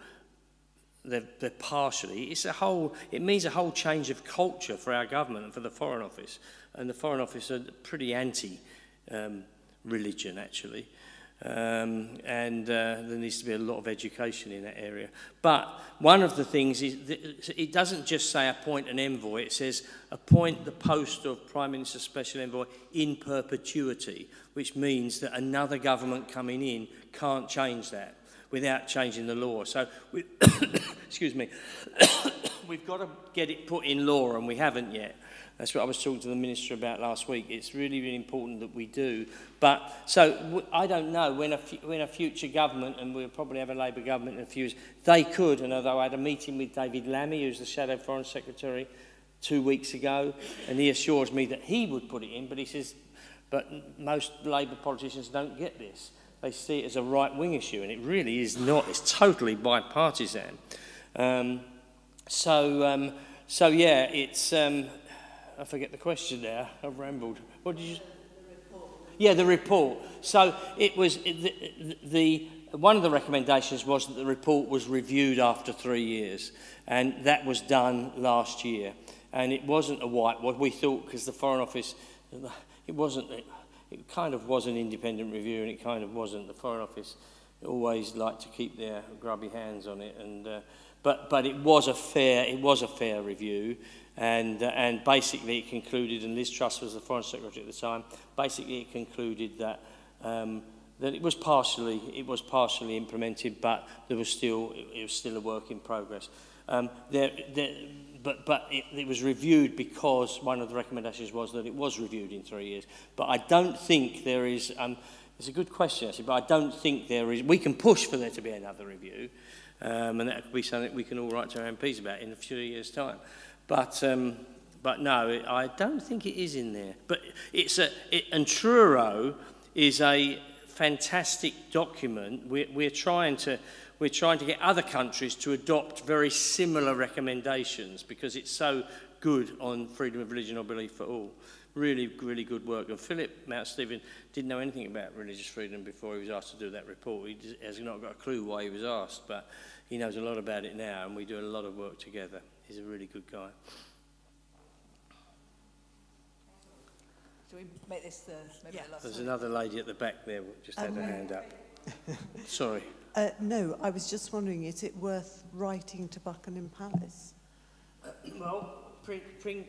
They're partially. It means a whole change of culture for our government and for the Foreign Office. And the Foreign Office are pretty anti-religion, actually. And there needs to be a lot of education in that area. But one of the things is, it doesn't just say appoint an envoy, it says appoint the post of Prime Minister's Special Envoy in perpetuity, which means that another government coming in can't change that without changing the law. So, excuse me, we've got to get it put in law, and we haven't yet. That's what I was talking to the minister about last week. It's really, really important that we do. But, so, I don't know, when a future government, and we'll probably have a Labour government in a few years, they could, and although I had a meeting with David Lammy, who's the Shadow Foreign Secretary, 2 weeks ago, and he assures me that he would put it in, but he says, but most Labour politicians don't get this. They see it as a right-wing issue, and it really is not. It's totally bipartisan. So yeah, it's... I forget the question now. I've rambled. What did you... The report. Yeah, the report. So it was... one of the recommendations was that the report was reviewed after 3 years, and that was done last year. And it wasn't a whitewash. We thought, because the Foreign Office... It kind of was an independent review, and it kind of wasn't. The Foreign Office always like to keep their grubby hands on it. And but it was a fair review, and basically it concluded, and Liz Truss was the Foreign Secretary at the time. Basically, it concluded that that it was partially implemented, but it was still a work in progress. But it was reviewed because one of the recommendations was that it was reviewed in 3 years. But I don't think there is. It's a good question, actually, but I don't think there is. We can push for there to be another review, and that could be something we can all write to our MPs about in a few years' time. But no, I don't think it is in there. But and Truro is a fantastic document. We're trying to get other countries to adopt very similar recommendations because it's so good on freedom of religion or belief for all. Really, really good work. And Philip Mount Stephen didn't know anything about religious freedom before he was asked to do that report. He has not got a clue why he was asked, but he knows a lot about it now, and we do a lot of work together. He's a really good guy. Shall we make this maybe the last There's one? another lady at the back there who just had her hand up. Sorry. No, I was just wondering, is it worth writing to Buckingham Palace? Well,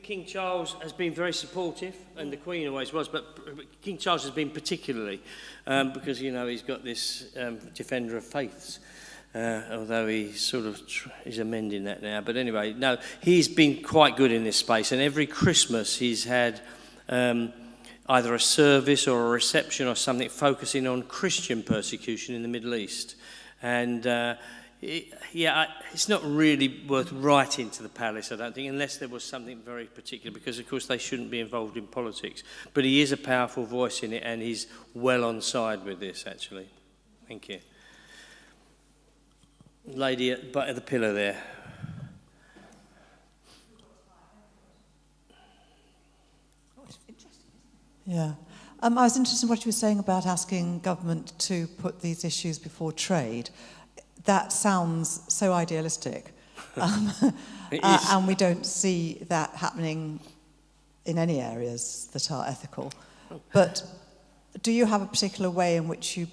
King Charles has been very supportive, and the Queen always was, but King Charles has been particularly, because, you know, he's got this defender of faiths, although he's sort of he's amending that now. But anyway, no, he's been quite good in this space, and every Christmas he's had either a service or a reception or something focusing on Christian persecution in the Middle East. And it's not really worth writing to the palace, I don't think, unless there was something very particular, because, of course, they shouldn't be involved in politics. But he is a powerful voice in it, and he's well on side with this, actually. Thank you. Lady at the pillar there. Yeah. I was interested in what you were saying about asking government to put these issues before trade. That sounds so idealistic. And we don't see that happening in any areas that are ethical. But do you have a particular way in which you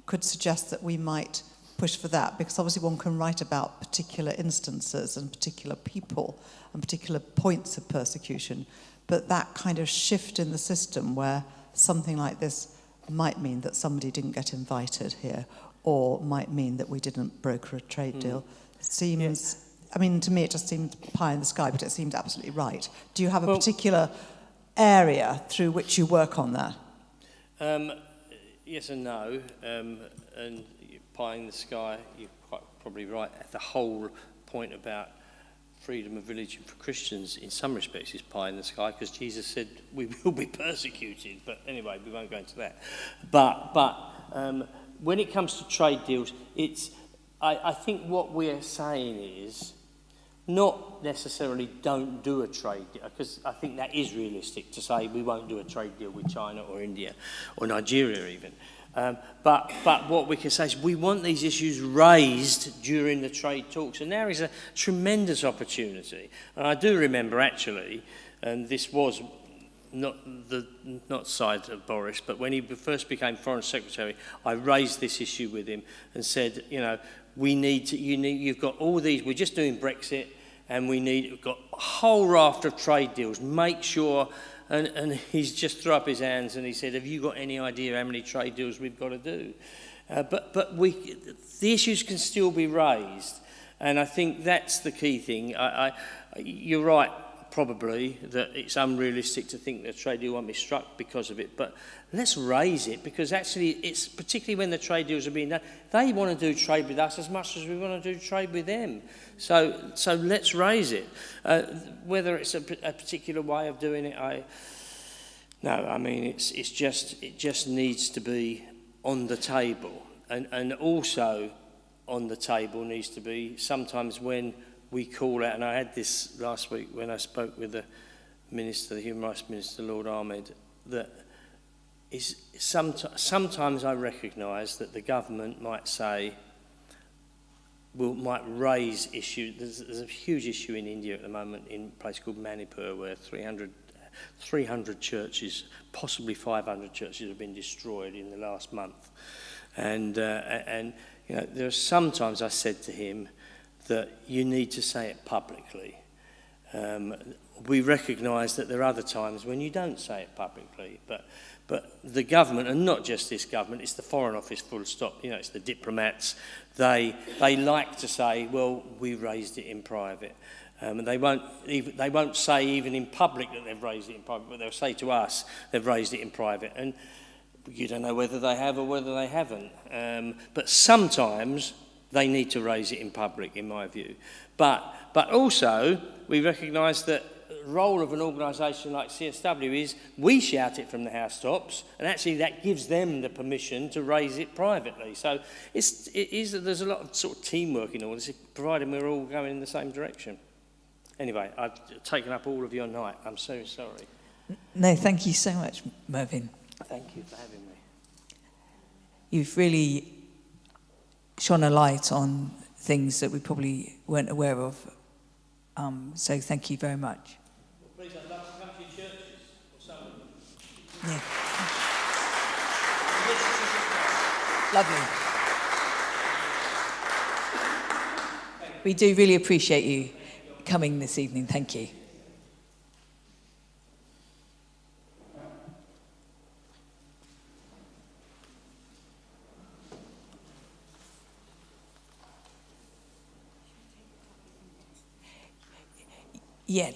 could suggest that we might push for that? Because obviously one can write about particular instances and particular people and particular points of persecution, but that kind of shift in the system where something like this might mean that somebody didn't get invited here, or might mean that we didn't broker a trade deal, seems, I mean, to me it just seemed pie in the sky, but it seemed absolutely right. Do you have a particular area through which you work on that? Yes and no. And pie in the sky, you're quite probably right. The whole point about freedom of religion for Christians in some respects is pie in the sky, because Jesus said we will be persecuted. But anyway, we won't go into that. But when it comes to trade deals, I think what we're saying is not necessarily don't do a trade deal, because I think that is realistic to say we won't do a trade deal with China or India or Nigeria even. But what we can say is we want these issues raised during the trade talks, and there is a tremendous opportunity. And I do remember actually, and this was not side of Boris, but when he first became Foreign Secretary, I raised this issue with him and said, you know, you've got all these, we're just doing Brexit, and we've got a whole raft of trade deals. Make sure. And he's just threw up his hands and he said, have you got any idea how many trade deals we've got to do? But the issues can still be raised. And I think that's the key thing. You're right, probably, that it's unrealistic to think that a trade deal won't be struck because of it. But let's raise it, because actually it's particularly when the trade deals are being done, they want to do trade with us as much as we want to do trade with them. So let's raise it. Whether it's a particular way of doing it, I mean it just needs to be on the table, and also on the table needs to be sometimes when we call out. And I had this last week when I spoke with the Minister, the Human Rights Minister, Lord Ahmed, that is sometimes I recognise that the government might say, might raise issues. There's a huge issue in India at the moment in a place called Manipur, where 300 churches, possibly 500 churches, have been destroyed in the last month. And you know, there are sometimes I said to him that you need to say it publicly. We recognise that there are other times when you don't say it publicly, but the government, and not just this government, it's the Foreign Office full stop, you know, it's the diplomats, they like to say, well, we raised it in private. And they won't say even in public that they've raised it in private, but they'll say to us they've raised it in private. And you don't know whether they have or whether they haven't. But sometimes they need to raise it in public, in my view. But also, we recognise that the role of an organisation like CSW is we shout it from the housetops, and actually that gives them the permission to raise it privately. So there's a lot of sort of teamwork in all this, provided we're all going in the same direction. Anyway, I've taken up all of your night. I'm so sorry. No, thank you so much, Mervyn. Thank you for having me. You've really shone a light on things that we probably weren't aware of. So thank you very much. Well, please, I'd love to come to your churches, or some of them. Yeah. Lovely. We do really appreciate you coming this evening. Thank you. Yeah,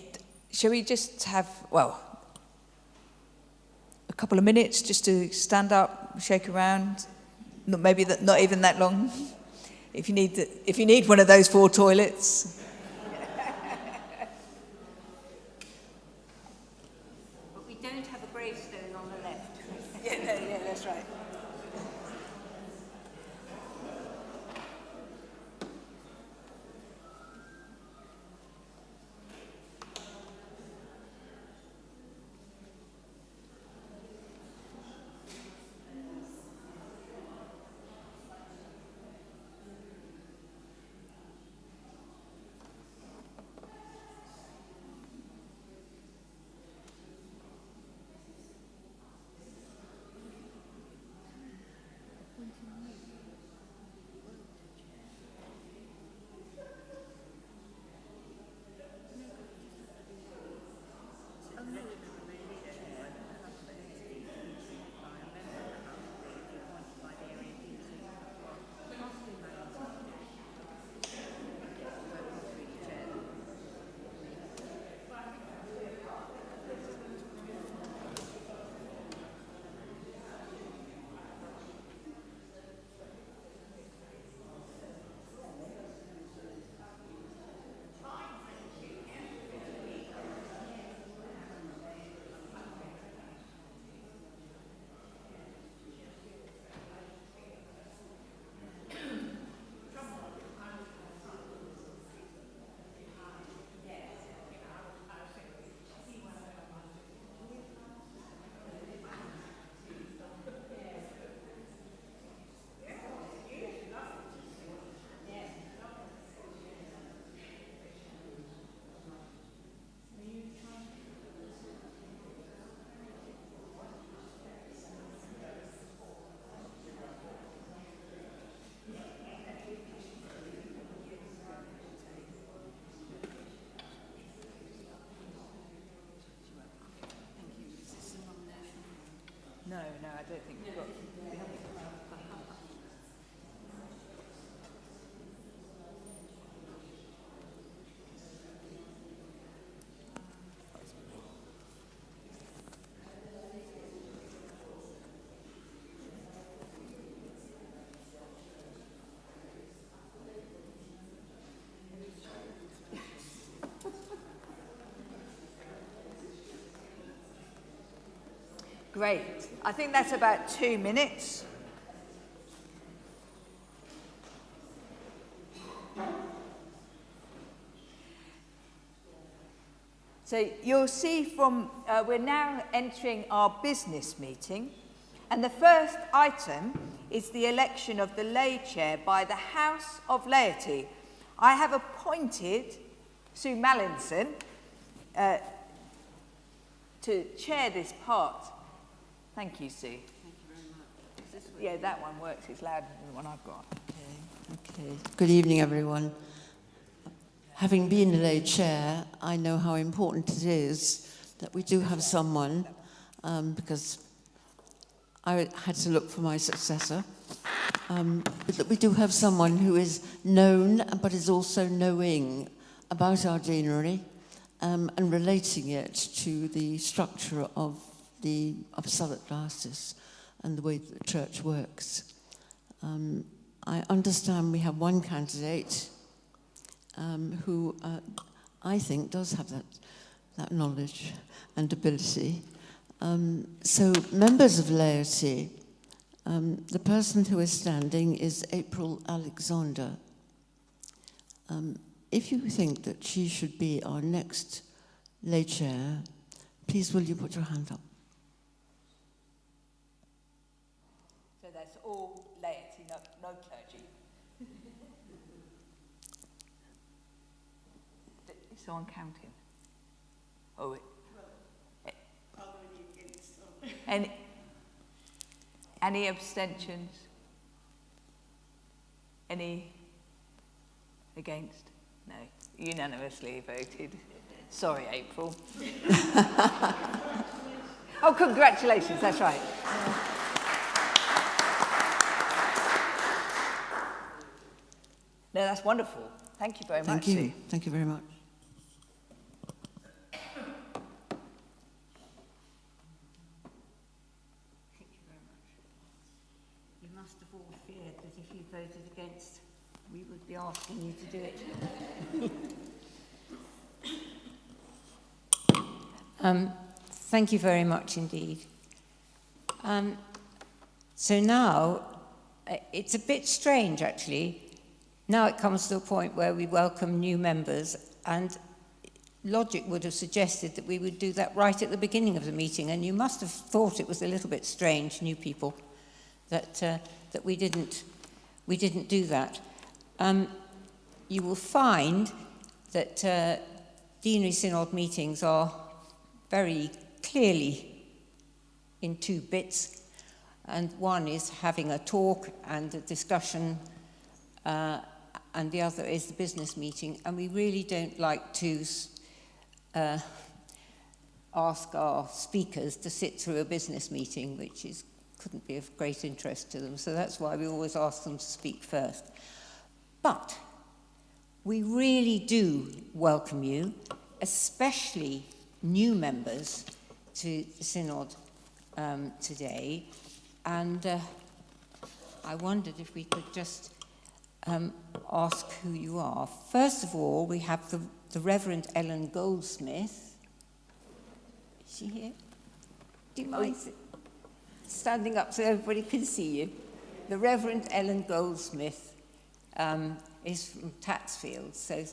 shall we just have, well, a couple of minutes just to stand up, shake around, not even that long. If you need one of those 4 toilets. But we don't have a gravestone on the left. Yeah, that's right. No, I don't think we've got. Great. I think that's about 2 minutes. So you'll see from, we're now entering our business meeting, and the first item is the election of the lay chair by the House of Laity. I have appointed Sue Mallinson to chair this part. Thank you, Sue. Thank you very much. Is this Yeah, that one works. It's louder than the one I've got. Okay. Good evening, everyone. Having been a lay chair, I know how important it is that we do have someone, because I had to look for my successor, but that we do have someone who is known but is also knowing about our deanery and relating it to the structure of Southwark Diocese and the way that the church works. I understand we have one candidate who I think does have that knowledge and ability. So members of laity, the person who is standing is April Alexander. If you think that she should be our next lay chair, please will you put your hand up? So that's all laity, no clergy. Is someone counting? Oh, any abstentions? Any against? No. Unanimously voted. Sorry, April. Oh, congratulations, that's right. No, that's wonderful. Thank you very much. Thank you. Thank you very much. Thank you very much. You must have all feared that if you voted against, we would be asking you to do it. Thank you very much indeed. So now, it's a bit strange actually. Now it comes to a point where we welcome new members, and logic would have suggested that we would do that right at the beginning of the meeting, and you must have thought it was a little bit strange, new people, that we didn't do that. You will find that Deanery Synod meetings are very clearly in two bits, and one is having a talk and a discussion, and the other is the business meeting, and we really don't like to ask our speakers to sit through a business meeting, which couldn't be of great interest to them, so that's why we always ask them to speak first. But we really do welcome you, especially new members, to the Synod today, and I wondered if we could just ask who you are. First of all, we have the Reverend Ellen Goldsmith. Is she here? Do you mind standing up so everybody can see you? The Reverend Ellen Goldsmith is from Tatsfield, so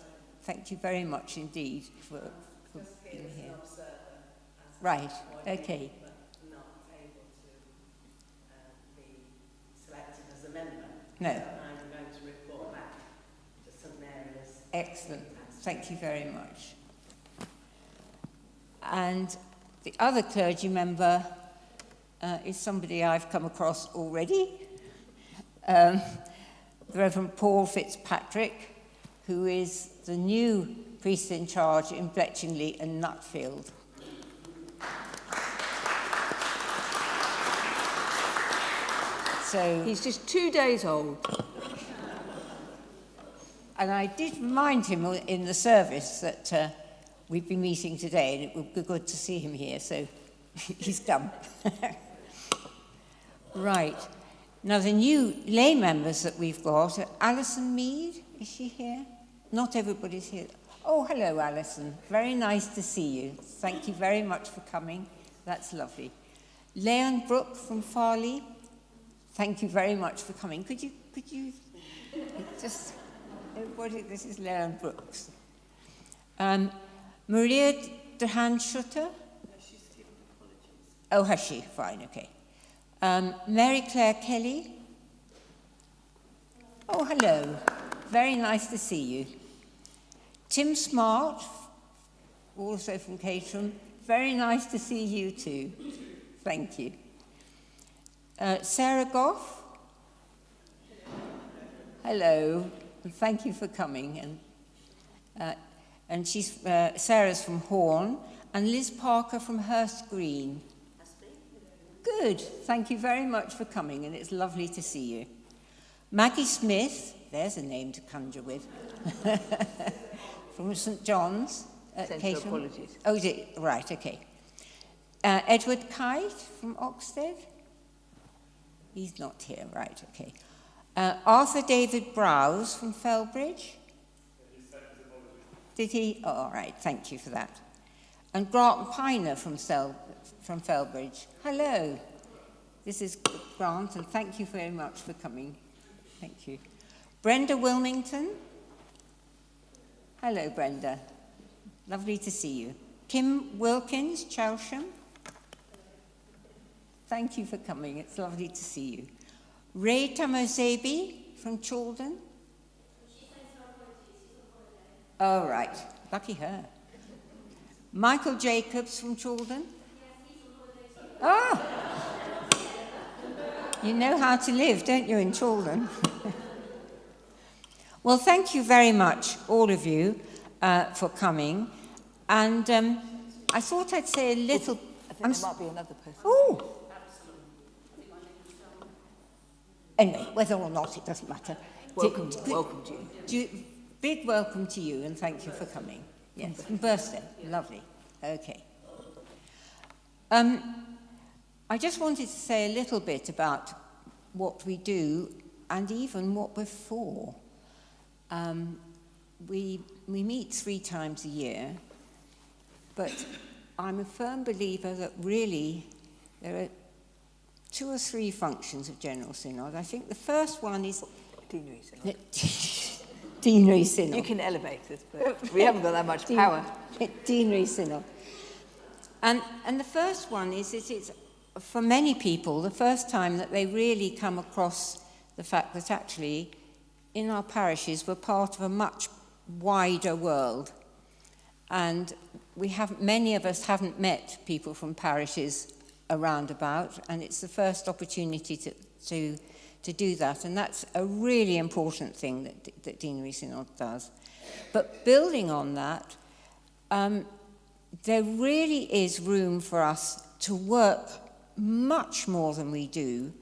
thank you very much indeed for being here. Right, okay. Not able to be selected as a member. No. So I'm going to report back to some areas. Excellent. Thank you very much. And the other clergy member is somebody I've come across already, the Reverend Paul Fitzpatrick, who is the new priest in charge in Bletchingley and Nutfield. So He's just 2 days old. And I did remind him in the service that we'd be meeting today, and it would be good to see him here, so he's come. Right. Now, the new lay members that we've got are Alison Mead. Is she here? Not everybody's here. Oh, hello, Alison. Very nice to see you. Thank you very much for coming. That's lovely. Leon Brooke from Farley. Thank you very much for coming. Could you just... Everybody, this is Leon Brooks. Maria de Hanschutter? No, she's here, apologies. Oh, has she? Fine, okay. Mary Claire Kelly? Oh, hello. Very nice to see you. Tim Smart, also from Caterham. Very nice to see you too. Thank you. Sarah Goff. Hello, and thank you for coming. And she's Sarah's from Horn, and Liz Parker from Hurst Green. Good, thank you very much for coming, and it's lovely to see you. Maggie Smith, there's a name to conjure with, from St John's. Apologies. Oh, is it? Right, okay. Edward Kite from Oxted. He's not here, right, okay. Arthur David Browse from Felbridge. Did he? Oh, all right, thank you for that. And Grant Piner from Felbridge. Hello. This is Grant, and thank you very much for coming. Thank you. Brenda Wilmington. Hello, Brenda. Lovely to see you. Kim Wilkins, Chelsham. Thank you for coming. It's lovely to see you. Ray Tamosebi from Chaldon. Oh, right. Lucky her. Michael Jacobs from Chaldon. Oh! You know how to live, don't you, in Chaldon? Well, thank you very much, all of you, for coming. And I thought I'd say a little... I think there might be another person. Oh! Anyway, whether or not, it doesn't matter. Welcome to you. Big welcome to you, and thank you for coming. Yes, from Burston. Lovely. Okay. I just wanted to say a little bit about what we do and even what we're for. We meet 3 times a year, but I'm a firm believer that really there are 2 or 3 functions of General Synod. I think the first one is... Deanery Synod. Deanery Synod. You can elevate us, but we haven't got that much power. Deanery Synod. And the first one is it's, for many people, the first time that they really come across the fact that actually in our parishes we're part of a much wider world. And many of us haven't met people from parishes around about, and it's the first opportunity to do that, and that's a really important thing that Deanery Synod does. But building on that, there really is room for us to work much more than we do,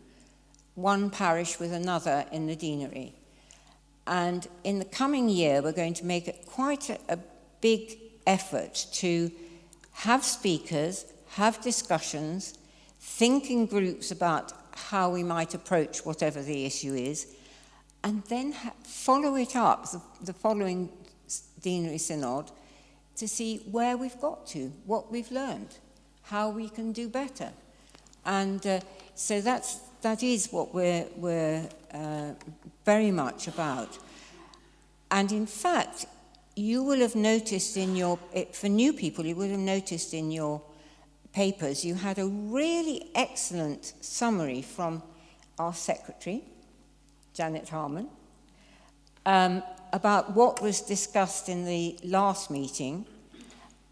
one parish with another in the deanery. And in the coming year, we're going to make it quite a big effort to have speakers, have discussions, think in groups about how we might approach whatever the issue is, and then follow it up, the following Deanery Synod, to see where we've got to, what we've learned, how we can do better. And so that is what we're very much about. And in fact, you will have noticed for new people, you will have noticed in your papers, you had a really excellent summary from our secretary, Janet Harmon, about what was discussed in the last meeting.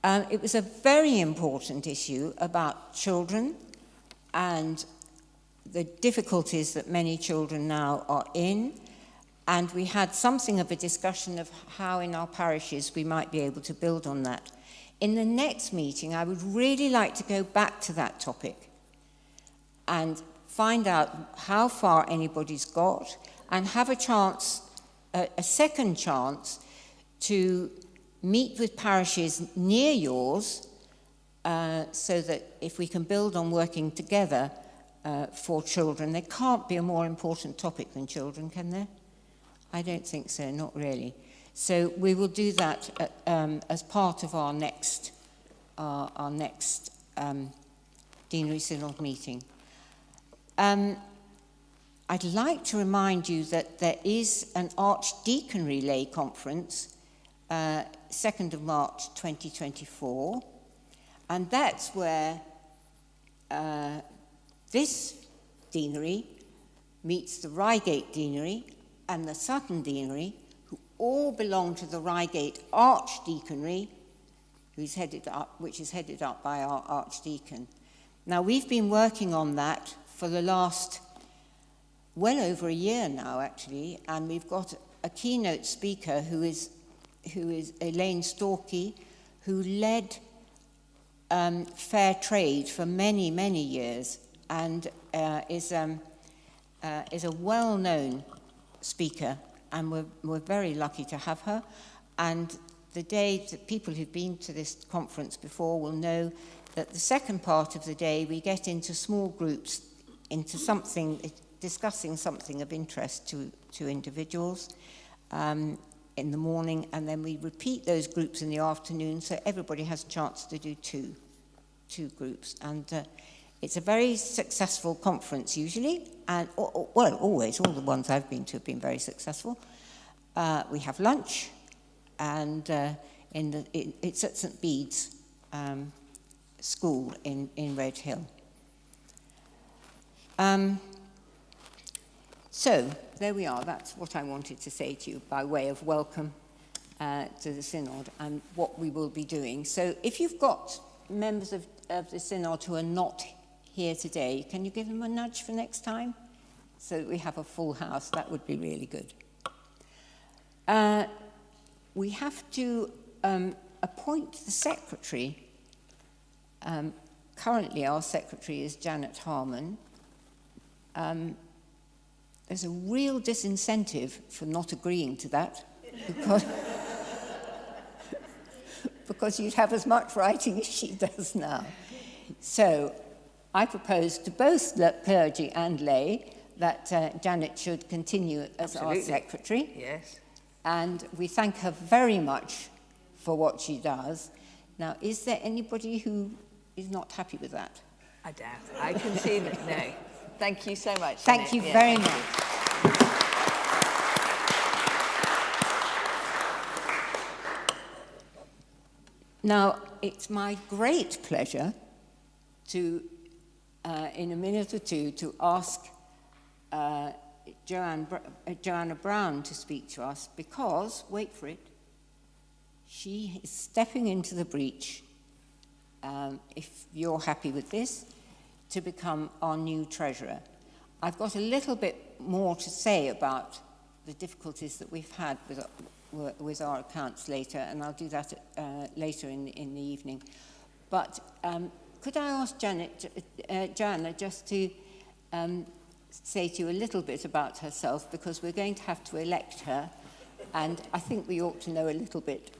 It was a very important issue about children and the difficulties that many children now are in, and we had something of a discussion of how in our parishes we might be able to build on that. In the next meeting, I would really like to go back to that topic and find out how far anybody's got and have a chance, a second chance, to meet with parishes near yours so that if we can build on working together for children. There can't be a more important topic than children, can there? I don't think so, not really. So we will do that as part of our next Deanery Synod meeting. I'd like to remind you that there is an Archdeaconry Lay Conference, 2nd of March 2024, and that's where this deanery meets the Reigate Deanery and the Sutton Deanery, who all belong to the Reigate Archdeaconry, which is headed up by our Archdeacon. Now, we've been working on that for the last well over a year now, actually, and we've got a keynote speaker who is Elaine Storkey, who led fair trade for many, many years, and is a well-known speaker, and we're very lucky to have her. And the day that people who've been to this conference before will know that the second part of the day we get into small groups, into something, discussing something of interest to individuals in the morning, and then we repeat those groups in the afternoon, so everybody has a chance to do two groups. And it's a very successful conference usually, and well, always, all the ones I've been to have been very successful. We have lunch, and it's at St. Bede's School in Red Hill. So, there we are. That's what I wanted to say to you by way of welcome to the Synod and what we will be doing. So, if you've got members of the Synod who are not here today, can you give them a nudge for next time? So that we have a full house. That would be really good. We have to appoint the secretary. Currently, our secretary is Janet Harmon. There's a real disincentive for not agreeing to that, because you'd have as much writing as she does now. So I propose to both clergy and lay that Janet should continue as our secretary. Yes. And we thank her very much for what she does. Now, is there anybody who is not happy with that? I doubt it. I can see that. No. Thank you so much. Thank you very much. Now, it's my great pleasure to, in a minute or two, to ask Joanna Brown to speak to us because, wait for it, she is stepping into the breach, if you're happy with this, to become our new treasurer. I've got a little bit more to say about the difficulties that we've had with our accounts later, and I'll do that later in the evening. But could I ask Joanna just to say to you a little bit about herself, because we're going to have to elect her, and I think we ought to know a little bit.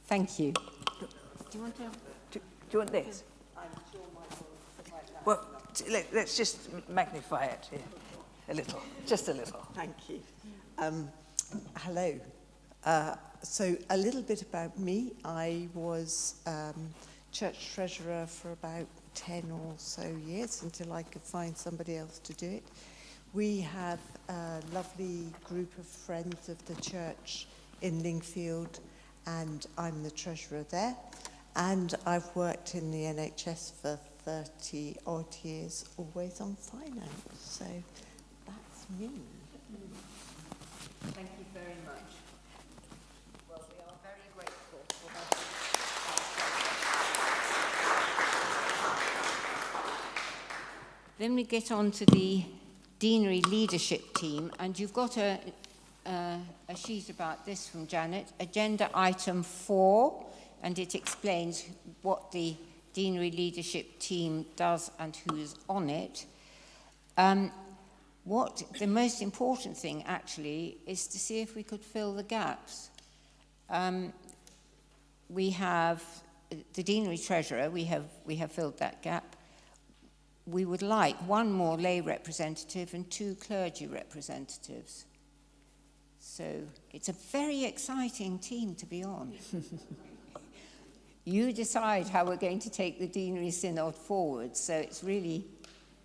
Thank you. Do you want to? Do you want this? Well, let's just magnify it a little, just a little. Thank you. Hello. So a little bit about me. I was church treasurer for about 10 or so years until I could find somebody else to do it. We have a lovely group of friends of the church in Lingfield, and I'm the treasurer there. And I've worked in the NHS for 30 odd years, always on finance. So that's me. Thank you very much. Well, we are very grateful for that. Then we get on to the Deanery leadership team, and you've got a sheet about this from Janet, agenda item 4, and it explains what the Deanery leadership team does and who's on it. What the most important thing actually is to see if we could fill the gaps. We have the Deanery treasurer, we have filled that gap. We would like one more lay representative and 2 clergy representatives. So it's a very exciting team to be on. You decide how we're going to take the Deanery Synod forward. So it's really,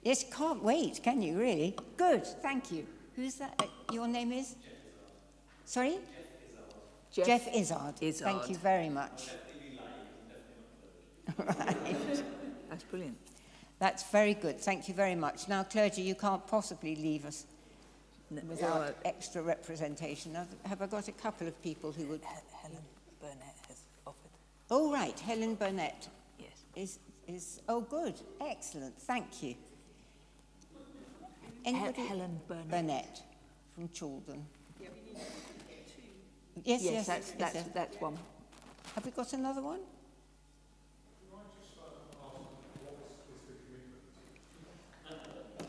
yes, can't wait, can you really? Good, thank you. Who's that? Your name is? Sorry? Jeff Izzard. Thank you very much. Right. That's brilliant. That's very good. Thank you very much. Now, clergy, you can't possibly leave us without extra representation. Have I got a couple of people who would... Helen Burnett has offered. Oh, right. Helen Burnett. Yes. Is oh, good. Excellent. Thank you. Anybody? Helen Burnett. Burnett from Chaldon. Yes, Yes, yes, that's one. Have we got another one?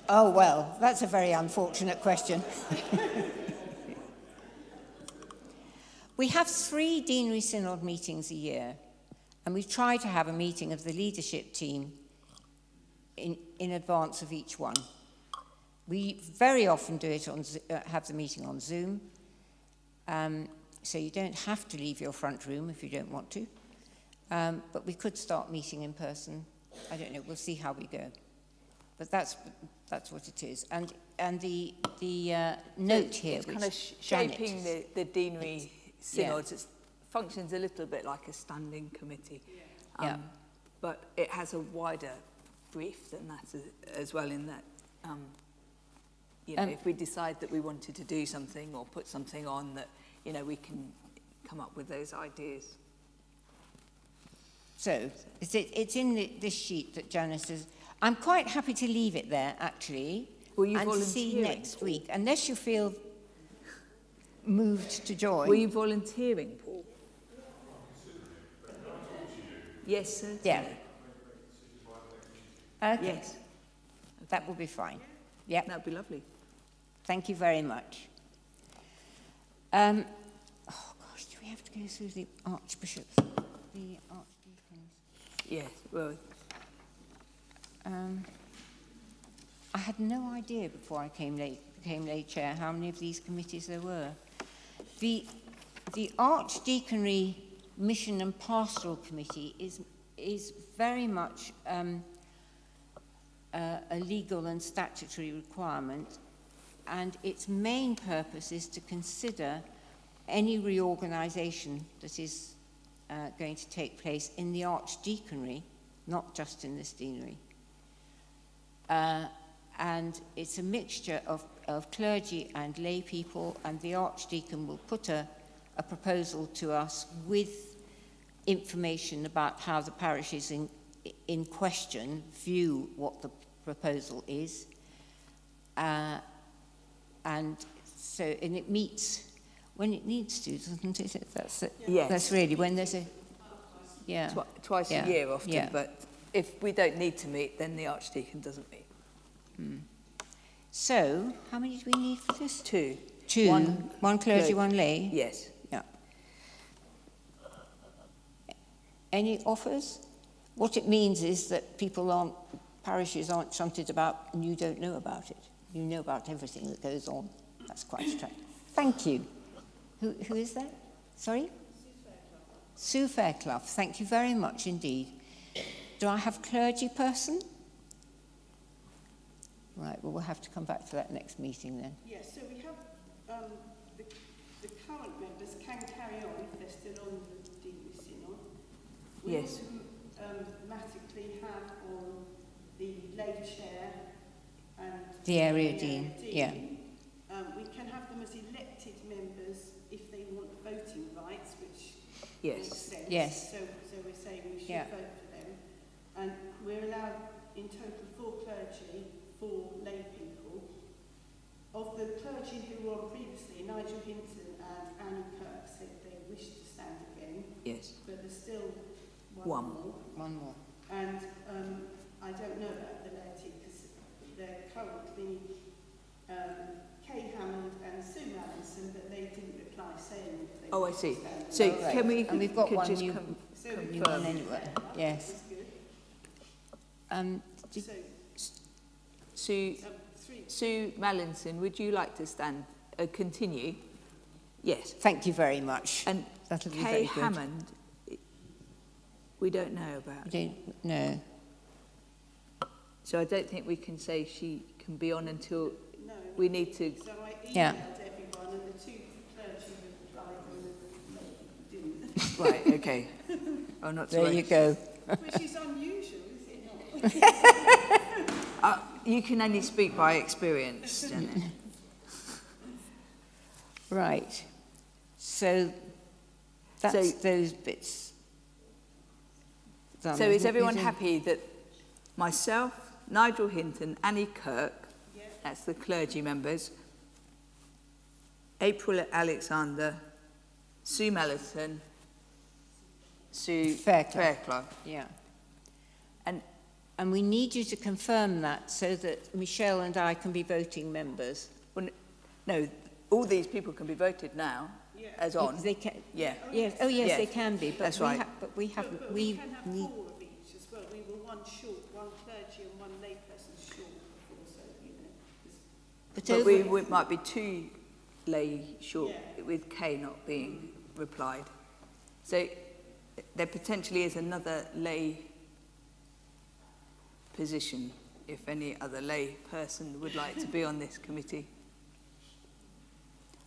Oh, well, that's a very unfortunate question. We have 3 Deanery Synod meetings a year, and we try to have a meeting of the leadership team in advance of each one. We very often do it on have the meeting on Zoom, so you don't have to leave your front room if you don't want to, but we could start meeting in person. I don't know, we'll see how we go. But that's what it is. And the note here, it's which kind of shaping the Deanery Synods. It functions a little bit like a standing committee, but it has a wider brief than that as well. In that, you know, if we decide that we wanted to do something or put something on, that you know we can come up with those ideas. So it's in this sheet that Janice says. I'm quite happy to leave it there, actually, and see next week, unless you feel moved to join. Were you volunteering, Paul? Yes, certainly. Yeah. Okay. Yes. That will be fine. Yeah. That would be lovely. Thank you very much. Oh, gosh, do we have to go through the archbishops? The archdeacons? Yes, well... I had no idea before I became lay chair how many of these committees there were. The Archdeaconry Mission and Pastoral Committee is very much a legal and statutory requirement, and its main purpose is to consider any reorganisation that is going to take place in the Archdeaconry, not just in this deanery. And it's a mixture of clergy and lay people, and the Archdeacon will put a proposal to us with information about how the parishes in question view what the proposal is. And it meets when it needs to, doesn't it? That's really when there's a... Yeah. Twice a year often, but if we don't need to meet, then the Archdeacon doesn't meet. So, how many do we need for this? 2. 2. One clergy, one lay? Yes. Yeah. Any offers? What it means is that parishes aren't shunted about and you don't know about it. You know about everything that goes on. That's quite attractive. Thank you. Who is that? Sorry? Sue Fairclough. Thank you very much indeed. Do I have clergy person? Right, well, we'll have to come back to that next meeting then. Yes, so we have the current members can carry on if they're still on the Deanery Synod. We also automatically have on the lay chair and the area dean. Yeah. We can have them as elected members if they want voting rights, which makes sense. Yes. So we're saying we should vote for them. And we're allowed in total 4 clergy, 4 lay people. Of the clergy who were on previously, Nigel Hinton and Annie Kirk said they wish to stand again. Yes. But there's still one more. One more. And I don't know about the laity because they're currently Kay Hammond and Sue Allison, but they didn't reply saying they I see. So can we... And we've got one just new one anyway. Yes. Sue Mallinson, would you like to continue? Yes. Thank you very much. And that'll be Kay very good. Hammond, we don't know about. We don't know. So I don't think we can say she can be on until we need to. So I emailed everyone and the 2 clergy replied and didn't. Right, okay. Oh, not to there worry. you go. Which is unusual, is it not? You can only speak by experience, Janet. Right. So that's those bits done. So is everyone happy that myself, Nigel Hinton, Annie Kirk, that's the clergy members. April Alexander, Sue Mellerton, Sue Fairclough. Yeah. And we need you to confirm that so that Michelle and I can be voting members. Well, no, all these people can be voted now, as on. They can. Yeah. Yes. Oh, yes, they can be. But that's right. But we haven't. But we can have 4 of each as well. We were one short, one clergy and one layperson short before, so But we might be 2 lay short, with Kay not being replied. So there potentially is another lay position if any other lay person would like to be on this committee.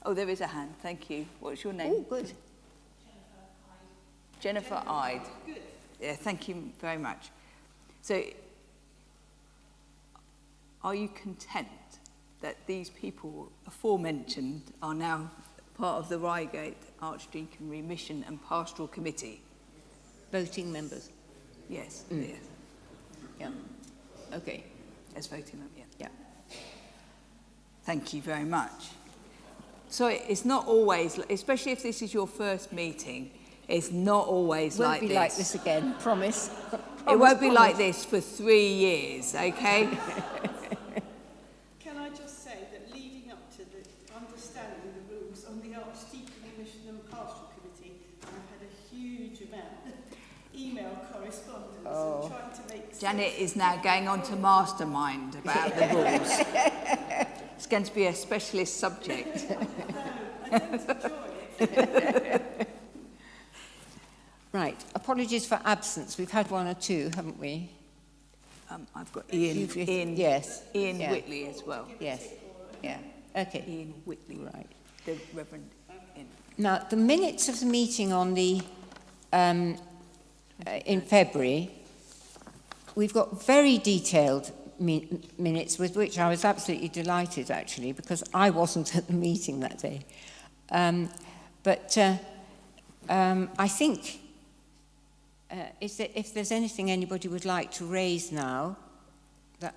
Oh, there is a hand. Thank you. What's your name? Oh, good. Jennifer Ide. Good. Yeah, thank you very much. So, are you content that these people aforementioned are now part of the Reigate Archdeaconry Mission and Pastoral Committee? Voting members. Yes. Mm. Yes. Yeah. Okay. As voting members. Yeah. Thank you very much. So it's not always, especially if this is your first meeting, it's not always like this. Won't be like this again, promise. It won't be like this for 3 years, okay? Can I just say that leading up to the understanding the rules on the Archdeaconry Mission and Pastoral Committee, I've had a huge amount of email correspondence and trying to make Janet sense. is now going on to mastermind about the rules. It's going to be a specialist subject. No, I don't enjoy it. Right. Apologies for absence. We've had 1 or 2, haven't we? I've got Ian, yes. Ian Yeah. Whitley as well. Yes. Yeah. Okay. Ian Whitley, Right. the Reverend Ian. Now, the minutes of the meeting on the in February, we've got very detailed minutes with which I was absolutely delighted, actually, because I wasn't at the meeting that day. But I think if there's anything anybody would like to raise now, that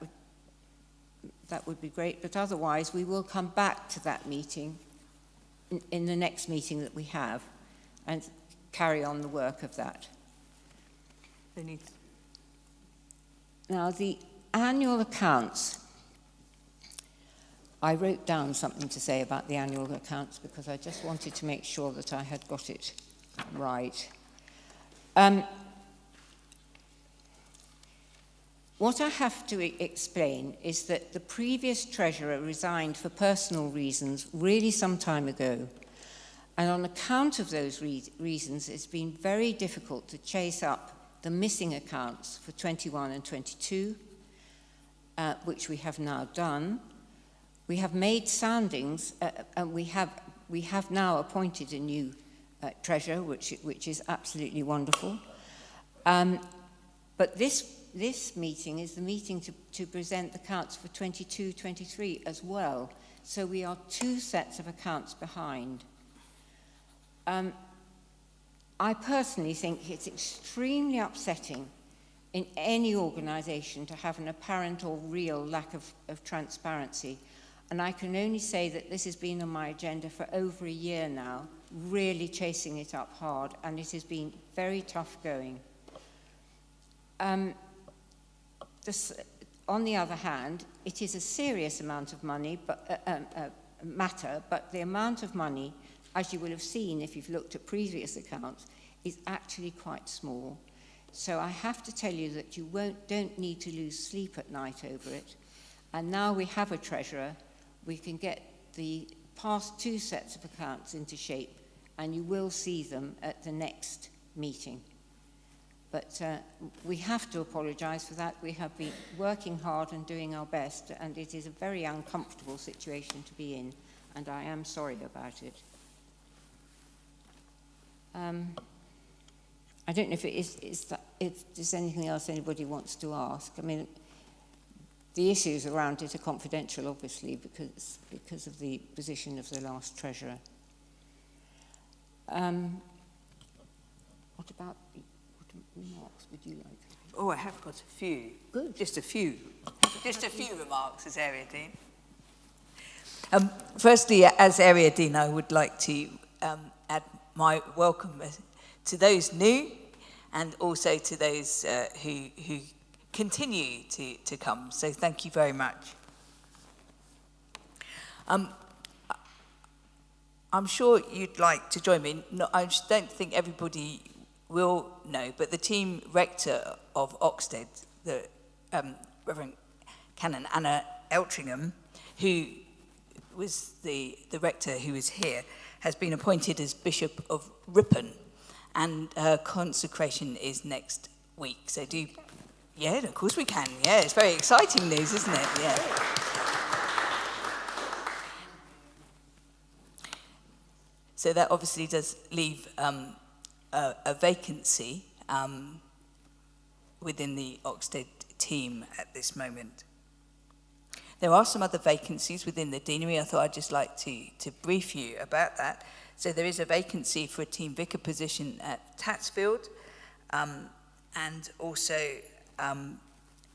would be great. But otherwise, we will come back to that meeting in the next meeting that we have and carry on the work of that. Now, the annual accounts. I wrote down something to say about the annual accounts because I just wanted to make sure that I had got it right. What I have to explain is that the previous treasurer resigned for personal reasons really some time ago. And on account of those reasons, it's been very difficult to chase up the missing accounts for 21 and 22, which we have now done. We have made soundings, and we have now appointed a new treasurer, which is absolutely wonderful. But this meeting is the meeting to present the accounts for 22-23 as well. So we are 2 sets of accounts behind. I personally think it's extremely upsetting in any organisation to have an apparent or real lack of transparency. And I can only say that this has been on my agenda for over a year now, really chasing it up hard, and it has been very tough going. On the other hand, it is a serious amount of money, but the amount of money, as you will have seen if you've looked at previous accounts, is actually quite small. So I have to tell you that you don't need to lose sleep at night over it. And now we have a treasurer, we can get the past 2 sets of accounts into shape, and you will see them at the next meeting. But we have to apologise for that. We have been working hard and doing our best, and it is a very uncomfortable situation to be in, and I am sorry about it. I don't know if there's anything else anybody wants to ask. I mean, the issues around it are confidential, obviously, because of the position of the last treasurer. What about remarks would you like? Oh, I have got a few. Good. Just a few. Just a few remarks as Area Dean. Firstly, as Area Dean, I would like to add my welcome to those new and also to those who continue to come. So thank you very much. I'm sure you'd like to join me. No, I just don't think everybody will know, but the team rector of Oxted, the Reverend Canon Anna Eltringham, who was the rector who is here, has been appointed as Bishop of Ripon, and her consecration is next week. So yeah, of course we can. Yeah, it's very exciting news, isn't it? Yeah. So that obviously does leave a vacancy within the Oxted team at this moment. There are some other vacancies within the deanery. I thought I'd just like to brief you about that. So there is a vacancy for a team vicar position at Tatsfield, and also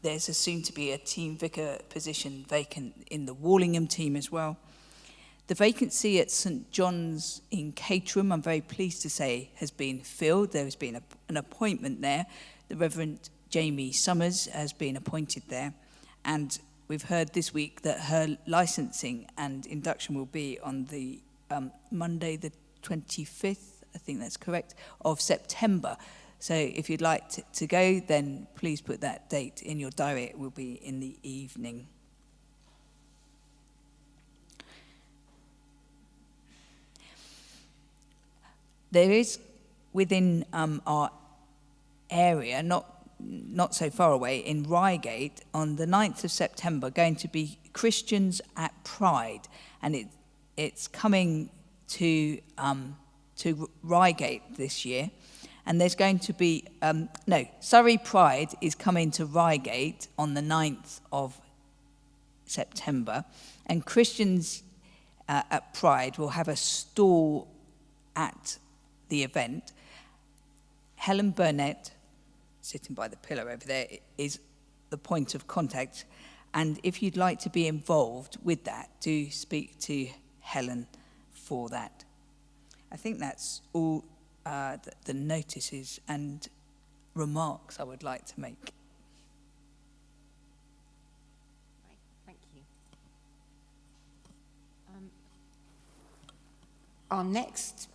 there's a soon to be a team vicar position vacant in the Wallingham team as well. The vacancy at St John's in Caterham, I'm very pleased to say, has been filled. There has been an appointment there. The Reverend Jamie Summers has been appointed there, and we've heard this week that her licensing and induction will be on the Monday the 25th, I think that's correct, of September. So if you'd like to go, then please put that date in your diary. It will be in the evening. There is within our area, not so far away, in Reigate, on the 9th of September, going to be Christians at Pride, and it's coming to Reigate this year, and there's going to be Surrey Pride is coming to Reigate on the 9th of September, and Christians at Pride will have a stall at the event. Helen Burnett, sitting by the pillar over there, is the point of contact, and if you'd like to be involved with that, do speak to Helen for that. I think that's all the notices and remarks I would like to make. Right, thank you. Our next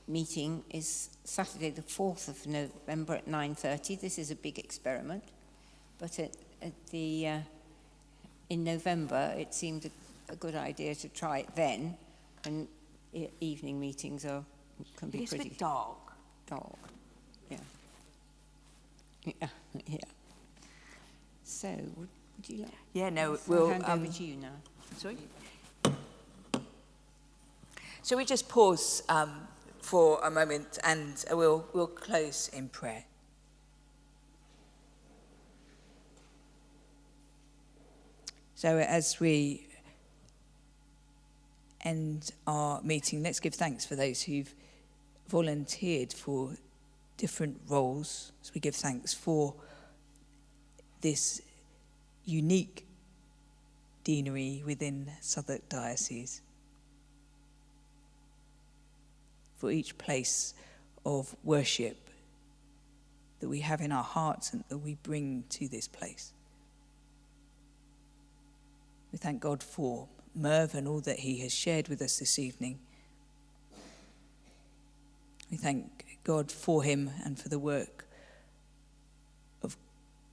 meeting is Saturday the 4th of November at 9:30. This is a big experiment, but in November it seemed a good idea to try it then, and evening meetings can be pretty dark. Yeah. Yeah. So, would you like? Yeah, no, we'll hand over to you now. Sorry. Shall we just pause for a moment, and we'll close in prayer. So as we end our meeting, let's give thanks for those who've volunteered for different roles. So we give thanks for this unique deanery within Southwark Diocese, for each place of worship that we have in our hearts and that we bring to this place. We thank God for Mervyn and all that he has shared with us this evening. We thank God for him and for the work of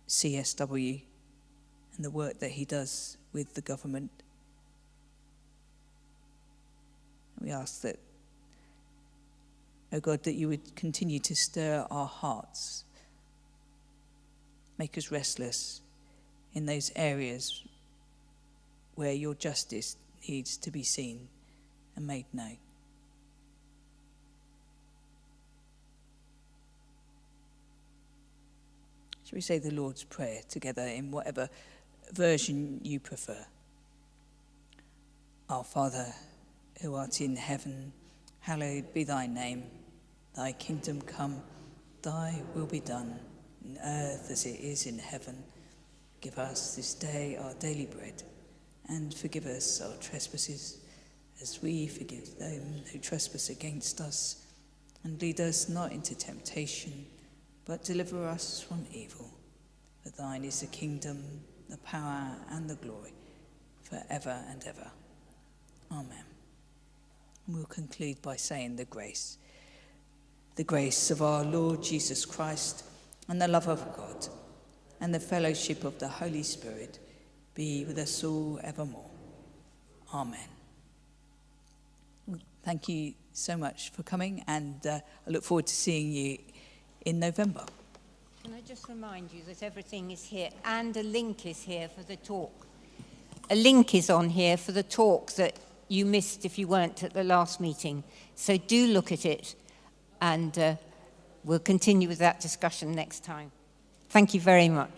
CSW and the work that he does with the government. We ask that, oh God, that you would continue to stir our hearts, make us restless in those areas where your justice needs to be seen and made known. Shall we say the Lord's Prayer together in whatever version you prefer? Our Father, who art in heaven, hallowed be thy name. Thy kingdom come, thy will be done, on earth as it is in heaven. Give us this day our daily bread, and forgive us our trespasses, as we forgive them who trespass against us. And lead us not into temptation, but deliver us from evil. For thine is the kingdom, the power, and the glory, forever and ever. Amen. And we'll conclude by saying the grace. The grace of our Lord Jesus Christ, and the love of God, and the fellowship of the Holy Spirit be with us all evermore. Amen. Thank you so much for coming, and I look forward to seeing you in November. Can I just remind you that everything is here, and a link is here for the talk. A link is on here for the talk that you missed if you weren't at the last meeting. So do look at it, and we'll continue with that discussion next time. Thank you very much.